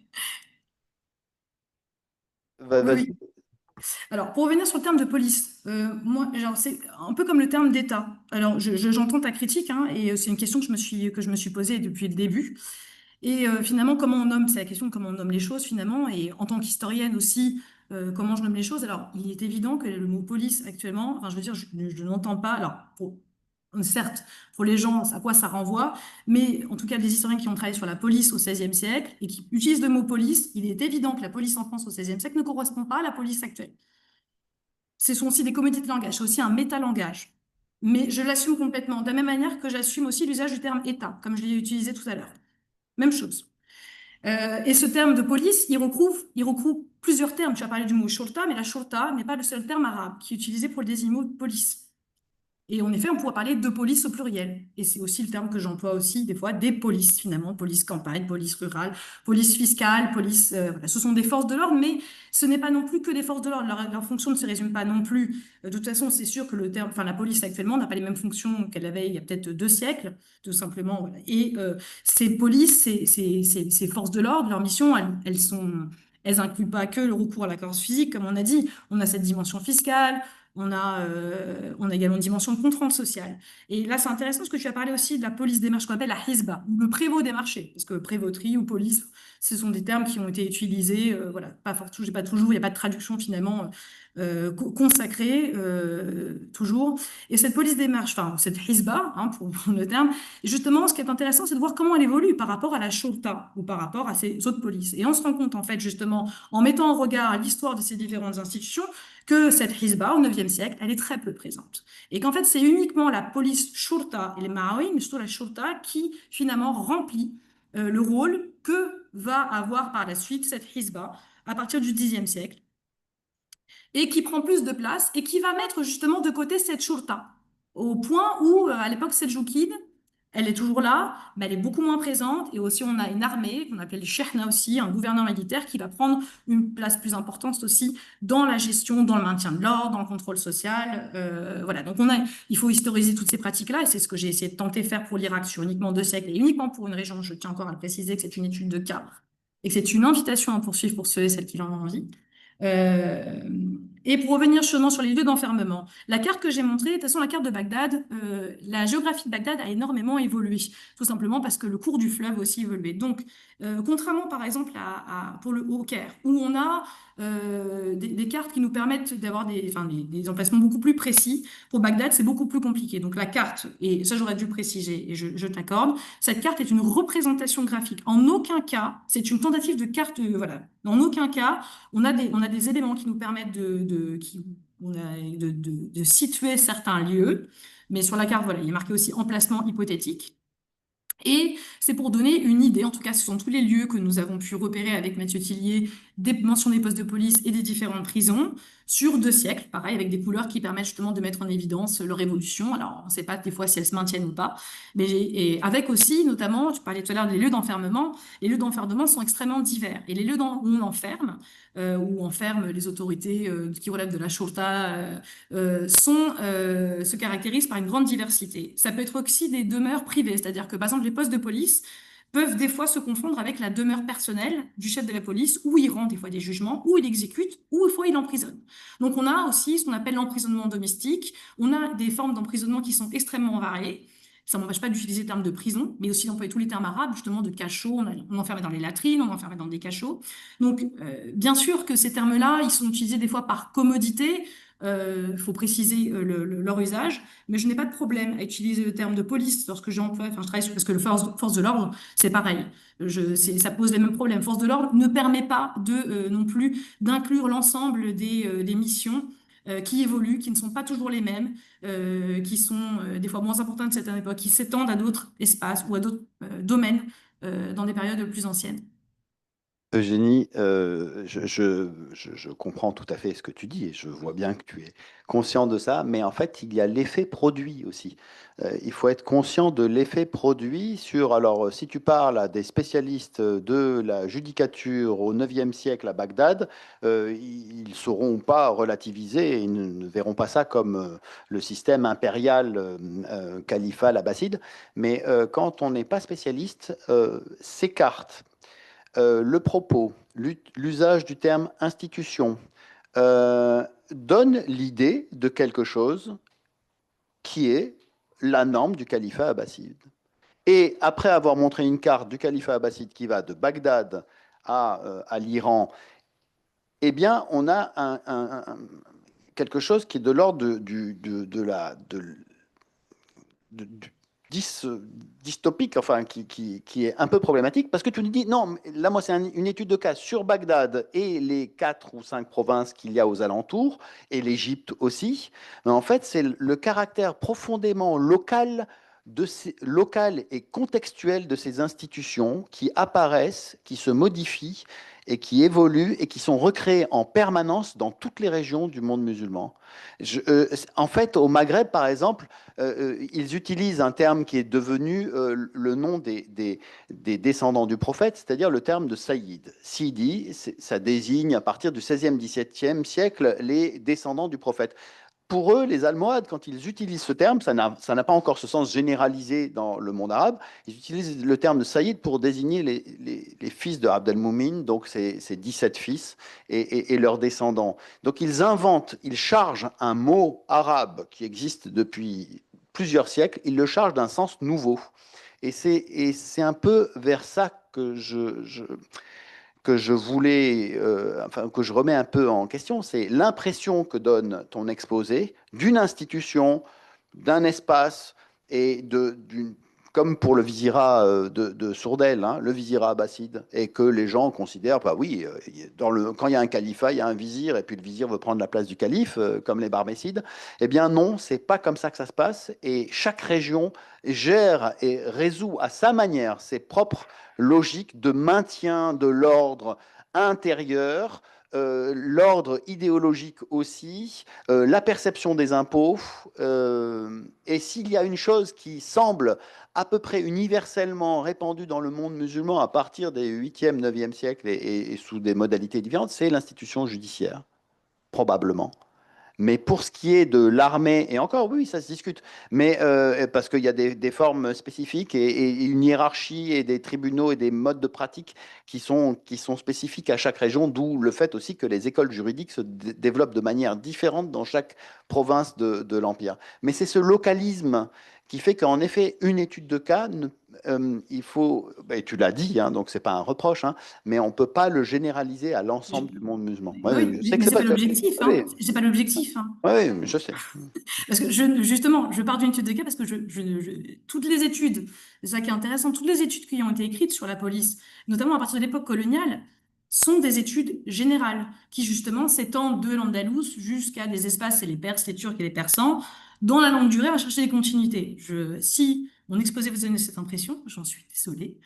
Vas-y. oui. Alors, pour revenir sur le terme de police, moi, genre, c'est un peu comme le terme d'État. Alors, j'entends ta critique, hein, et c'est une question que je me suis posée depuis le début. Et finalement, comment on nomme, c'est la question de comment on nomme les choses finalement. Et en tant qu'historienne aussi, comment je nomme les choses. Alors, il est évident que le mot police actuellement, enfin, je veux dire, je n'entends pas. Alors, certes, pour les gens, à quoi ça renvoie, mais en tout cas, des historiens qui ont travaillé sur la police au XVIe siècle et qui utilisent le mot police, il est évident que la police en France au XVIe siècle ne correspond pas à la police actuelle. Ce sont aussi des comédies de langage, c'est aussi un métalangage. Mais je l'assume complètement, de la même manière que j'assume aussi l'usage du terme État, comme je l'ai utilisé tout à l'heure. Même chose. Et ce terme de police, il regroupe plusieurs termes. Tu as parlé du mot shorta, mais la shorta n'est pas le seul terme arabe qui est utilisé pour le désigner mot de police. Et en effet, on pourrait parler de police au pluriel. Et c'est aussi le terme que j'emploie aussi des fois, des polices finalement, police campagne, police rurale, police fiscale, police... voilà. Ce sont des forces de l'ordre, mais ce n'est pas non plus que des forces de l'ordre. Leur fonction ne se résume pas non plus. De toute façon, c'est sûr que le terme, enfin la police actuellement n'a pas les mêmes fonctions qu'elle avait il y a peut-être 2 siècles, tout simplement. Voilà. Et ces polices, ces forces de l'ordre, leur mission, elles incluent pas que le recours à la force physique, comme on a dit. On a cette dimension fiscale. On a également une dimension de contrôle social. Et là, c'est intéressant parce que tu as parlé aussi de la police des marchés, ce qu'on appelle la Hizba, ou le prévôt des marchés. Parce que prévôterie ou police, ce sont des termes qui ont été utilisés, voilà, pas toujours, il n'y a pas de traduction finalement consacrée, toujours. Et cette police des marches, enfin, cette Hizba, hein, pour prendre le terme, justement, ce qui est intéressant, c'est de voir comment elle évolue par rapport à la Shorta ou par rapport à ces autres polices. Et on se rend compte, en fait, justement, en mettant en regard l'histoire de ces différentes institutions, que cette Hizba, au IXe siècle, elle est très peu présente. Et qu'en fait, c'est uniquement la police shurta et les Maoïs, mais surtout la shurta, qui finalement remplit le rôle que va avoir par la suite cette Hizba à partir du Xe siècle et qui prend plus de place et qui va mettre justement de côté cette shurta. Au point où, à l'époque seldjoukide, elle est toujours là, mais elle est beaucoup moins présente. Et aussi, on a une armée, qu'on appelle les Chehna aussi, un gouverneur militaire qui va prendre une place plus importante aussi dans la gestion, dans le maintien de l'ordre, dans le contrôle social. Voilà. Donc, il faut historiser toutes ces pratiques-là, et c'est ce que j'ai essayé de tenter de faire pour l'Irak sur uniquement 2 siècles et uniquement pour une région. Je tiens encore à le préciser que c'est une étude de cas et que c'est une invitation à poursuivre pour ceux et celles qui en ont envie. Euh, et pour revenir sur les lieux d'enfermement, la carte que j'ai montrée, de toute façon, la carte de Bagdad, la géographie de Bagdad a énormément évolué, tout simplement parce que le cours du fleuve a aussi évolué. Donc, contrairement par exemple pour au Caire, où on a des cartes qui nous permettent d'avoir des emplacements beaucoup plus précis, pour Bagdad, c'est beaucoup plus compliqué. Donc, la carte, et ça j'aurais dû le préciser, et je t'accorde, cette carte est une représentation graphique. En aucun cas, c'est une tentative de carte, voilà. En aucun cas, on a des éléments qui nous permettent de situer certains lieux, mais sur la carte, voilà, il est marqué aussi emplacement hypothétique. Et c'est pour donner une idée, en tout cas, ce sont tous les lieux que nous avons pu repérer avec Mathieu Tillier, des mentions des postes de police et des différentes prisons, sur 2 siècles, pareil, avec des couleurs qui permettent justement de mettre en évidence leur évolution. Alors, on ne sait pas des fois si elles se maintiennent ou pas, mais et avec aussi, notamment, tu parlais tout à l'heure des lieux d'enfermement, les lieux d'enfermement sont extrêmement divers. Et les lieux où on enferme, où on enferme les autorités qui relèvent de la Shurta, se caractérisent par une grande diversité. Ça peut être aussi des demeures privées, c'est-à-dire que par exemple les postes de police peuvent des fois se confondre avec la demeure personnelle du chef de la police, où il rend des fois des jugements, où il exécute, où des fois il emprisonne. Donc on a aussi ce qu'on appelle l'emprisonnement domestique, on a des formes d'emprisonnement qui sont extrêmement variées. Ça ne m'empêche pas d'utiliser le terme de prison, mais aussi d'employer tous les termes arabes, justement de cachot, on enfermait dans les latrines, on enfermait dans des cachots. Donc, bien sûr que ces termes-là, ils sont utilisés des fois par commodité, il faut préciser leur usage, mais je n'ai pas de problème à utiliser le terme de police lorsque j'emploie, enfin je travaille parce que le force de l'ordre, c'est pareil. Ça pose les mêmes problèmes. Force de l'ordre ne permet pas non plus d'inclure l'ensemble des missions qui évoluent, qui ne sont pas toujours les mêmes, qui sont des fois moins importantes de certaines époques, qui s'étendent à d'autres espaces ou à d'autres domaines dans des périodes plus anciennes. Eugénie, je comprends tout à fait ce que tu dis et je vois bien que tu es conscient de ça, mais en fait, il y a l'effet produit aussi. Il faut être conscient de l'effet produit sur, alors si tu parles à des spécialistes de la judicature au IXe siècle à Bagdad, ils ne sauront pas relativiser et ils ne verront pas ça comme le système impérial califal abbasside, mais quand on n'est pas spécialiste, ces cartes le propos, l'usage du terme institution, donne l'idée de quelque chose qui est la norme du califat abbasside. Et après avoir montré une carte du califat abbasside qui va de Bagdad à l'Iran, eh bien, on a quelque chose qui est de l'ordre de dystopique, enfin, qui est un peu problématique, parce que tu nous dis, non, là, moi, c'est une étude de cas sur Bagdad et les 4 ou 5 provinces qu'il y a aux alentours, et l'Égypte aussi. Mais en fait, c'est le caractère profondément local et contextuel de ces institutions qui apparaissent, qui se modifient et qui évoluent et qui sont recréées en permanence dans toutes les régions du monde musulman. En fait, au Maghreb, par exemple, ils utilisent un terme qui est devenu le nom des descendants du prophète, c'est-à-dire le terme de Sayyid. Sidi, ça désigne à partir du 16e, 17e siècle les descendants du prophète. Pour eux, les Almohades, quand ils utilisent ce terme, ça n'a pas encore ce sens généralisé dans le monde arabe, ils utilisent le terme de Sayyid pour désigner les fils de Abd al-Mumin, donc ces 17 fils, et leurs descendants. Donc ils inventent, ils chargent un mot arabe qui existe depuis plusieurs siècles, ils le chargent d'un sens nouveau. Et c'est un peu vers ça que je voulais, enfin, que je remets un peu en question, c'est l'impression que donne ton exposé d'une institution, d'un espace et comme pour le vizirat de Sourdel, hein, le vizirat abbasside, et que les gens considèrent, bah oui, quand il y a un califat, il y a un vizir, et puis le vizir veut prendre la place du calife, comme les Barmécides. Eh bien non, c'est pas comme ça que ça se passe, et chaque région gère et résout à sa manière ses propres logiques de maintien de l'ordre intérieur, l'ordre idéologique aussi, la perception des impôts. Et s'il y a une chose qui semble à peu près universellement répandue dans le monde musulman à partir des 8e, 9e siècles et sous des modalités différentes, c'est l'institution judiciaire, probablement. Mais pour ce qui est de l'armée, et encore, oui, ça se discute, mais parce qu'il y a des formes spécifiques et une hiérarchie et des tribunaux et des modes de pratique qui sont spécifiques à chaque région, d'où le fait aussi que les écoles juridiques se développent de manière différente dans chaque province de l'Empire. Mais c'est ce localisme qui fait qu'en effet, une étude de cas, il faut, et tu l'as dit, hein, donc c'est pas un reproche, hein, mais on ne peut pas le généraliser à l'ensemble du monde musulman. Ouais, Oui, je sais que mais c'est c'est pas. pas l'objectif, hein. C'est pas l'objectif, hein. Oui, je sais. Parce que justement, je pars d'une étude de cas parce que toutes les études, c'est ça qui est intéressant, toutes les études qui ont été écrites sur la police, notamment à partir de l'époque coloniale, sont des études générales qui justement s'étendent de l'Andalous jusqu'à des espaces, et les Perses, les Turcs et les Persans. Dans la longue durée, on va chercher des continuités. Si mon exposé vous donne cette impression, j'en suis désolée.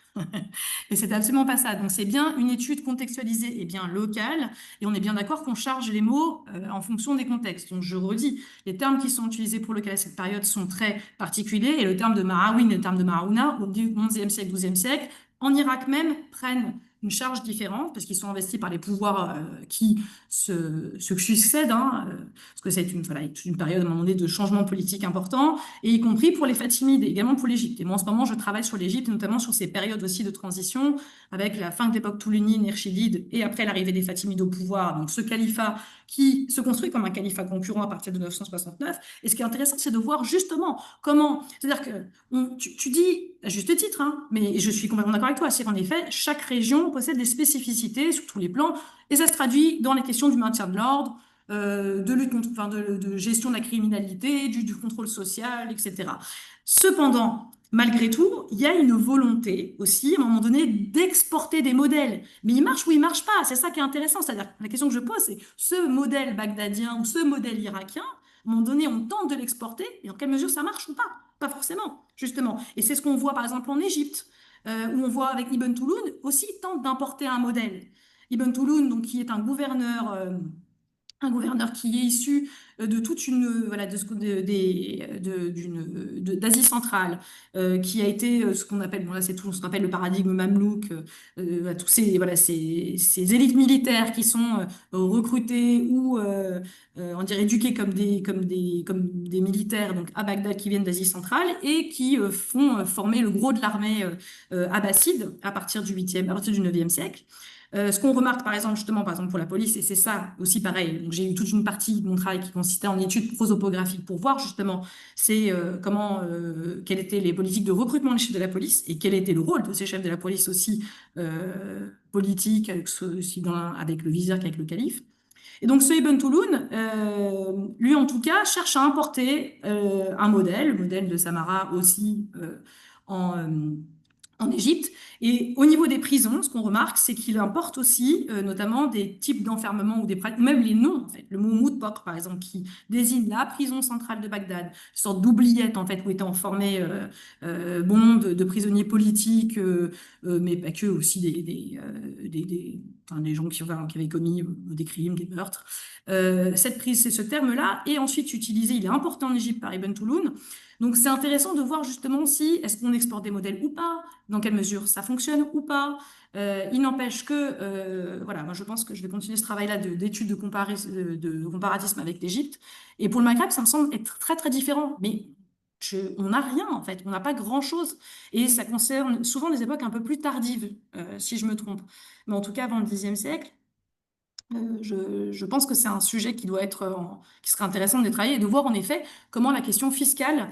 Et c'est absolument pas ça. Donc c'est bien une étude contextualisée et bien locale, et on est bien d'accord qu'on charge les mots en fonction des contextes. Donc je redis, les termes qui sont utilisés pour localiser cette période sont très particuliers, et le terme de Marawin et le terme de Maraouna, au XIe siècle, XIIe siècle, en Irak même, prennent une charge différente, parce qu'ils sont investis par les pouvoirs qui se succèdent, hein, parce que c'est voilà, une période à un moment donné de changement politique important, et y compris pour les Fatimides, et également pour l'Égypte. Et moi, en ce moment, je travaille sur l'Égypte, et notamment sur ces périodes aussi de transition, avec la fin de l'époque toulounine, Erchidide, et après l'arrivée des Fatimides au pouvoir, donc ce califat qui se construit comme un califat concurrent à partir de 969. Et ce qui est intéressant, c'est de voir justement comment, c'est-à-dire que tu dis, à juste titre, hein, mais je suis complètement d'accord avec toi, c'est qu'en effet, chaque région possède des spécificités sur tous les plans, et ça se traduit dans les questions du maintien de l'ordre, de lutte contre, enfin, de gestion de la criminalité, du contrôle social, etc. Cependant, malgré tout, il y a une volonté aussi, à un moment donné, d'exporter des modèles. Mais il marche ou il marche pas. C'est ça qui est intéressant. C'est-à-dire, la question que je pose, c'est ce modèle bagdadien ou ce modèle irakien, à un moment donné, on tente de l'exporter, et en quelle mesure ça marche ou pas? Pas forcément, justement. Et c'est ce qu'on voit, par exemple, en Égypte, où on voit avec Ibn Touloun aussi tente d'importer un modèle. Ibn Touloun, donc, qui est un gouverneur qui est issu de toute une voilà d'Asie centrale, qui a été ce qu'on appelle bon là c'est tout ce qu'on appelle le paradigme mamelouk, tous ces voilà ces élites militaires qui sont recrutées ou on dirait éduquées comme des militaires donc à Bagdad qui viennent d'Asie centrale et qui font former le gros de l'armée abbasside à partir à partir du 9e siècle. Ce qu'on remarque, par exemple, justement, par exemple, pour la police, et c'est ça aussi pareil. Donc, j'ai eu toute une partie de mon travail qui consistait en études prosopographiques pour voir justement quelles étaient les politiques de recrutement des chefs de la police et quel était le rôle de ces chefs de la police aussi politiques, avec le vizir qu'avec le calife. Et donc ce Ibn Tulun, lui en tout cas, cherche à importer un modèle, le modèle de Samarra aussi en, euh, en Égypte. Et au niveau des prisons, ce qu'on remarque, c'est qu'il importe aussi notamment des types d'enfermement ou des pratiques, ou même les noms, en fait. Le mot Moudpok, par exemple, qui désigne la prison centrale de Bagdad, une sorte d'oubliette, en fait, où étaient enfermés bon, de prisonniers politiques, mais pas que, aussi enfin, des gens qui avaient commis des crimes, des meurtres. Cette prise, c'est ce terme-là, et ensuite utilisé, il est importé en Égypte par Ibn Tulun. Donc c'est intéressant de voir justement si est-ce qu'on exporte des modèles ou pas, dans quelle mesure ça fonctionne ou pas. Il n'empêche que, voilà, moi je pense que je vais continuer ce travail-là d'études de comparatisme avec l'Égypte. Et pour le Maghreb, ça me semble être très très différent. Mais on n'a rien en fait, on n'a pas grand-chose. Et ça concerne souvent des époques un peu plus tardives, si je me trompe. Mais en tout cas, avant le Xe siècle. Je pense que c'est un sujet qui doit être, qui serait intéressant de travailler et de voir en effet comment la question fiscale,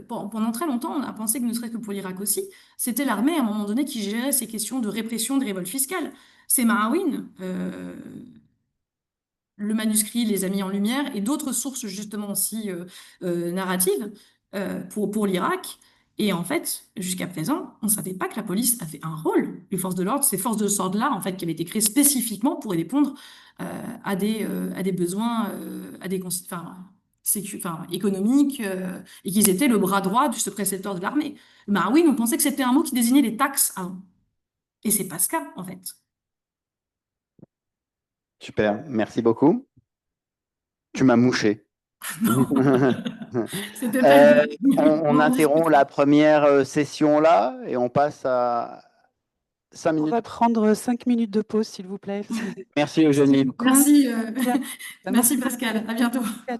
pendant très longtemps, on a pensé que ne serait-ce que pour l'Irak aussi, c'était l'armée à un moment donné qui gérait ces questions de répression des révoltes fiscales. C'est Maawin, le manuscrit les a mis en lumière et d'autres sources justement aussi narratives pour l'Irak. Et en fait, jusqu'à présent, on ne savait pas que la police avait un rôle. Les forces de l'ordre, ces forces de l'ordre-là, en fait, qui avaient été créées spécifiquement pour répondre à des besoins, enfin, économiques, et qu'ils étaient le bras droit de ce précepteur de l'armée. Ben oui, on pensait que c'était un mot qui désignait les taxes avant. Et c'est pas ce cas, en fait. Super, merci beaucoup. Tu m'as mouché. Non, c'était pas l'idée. On Bon, on interrompt discutera. la première session là et on passe à 5 On minutes. va prendre 5 minutes de pause, s'il vous plaît. Merci Eugénie. Merci, Ça marche. merci Pascal. À bientôt. À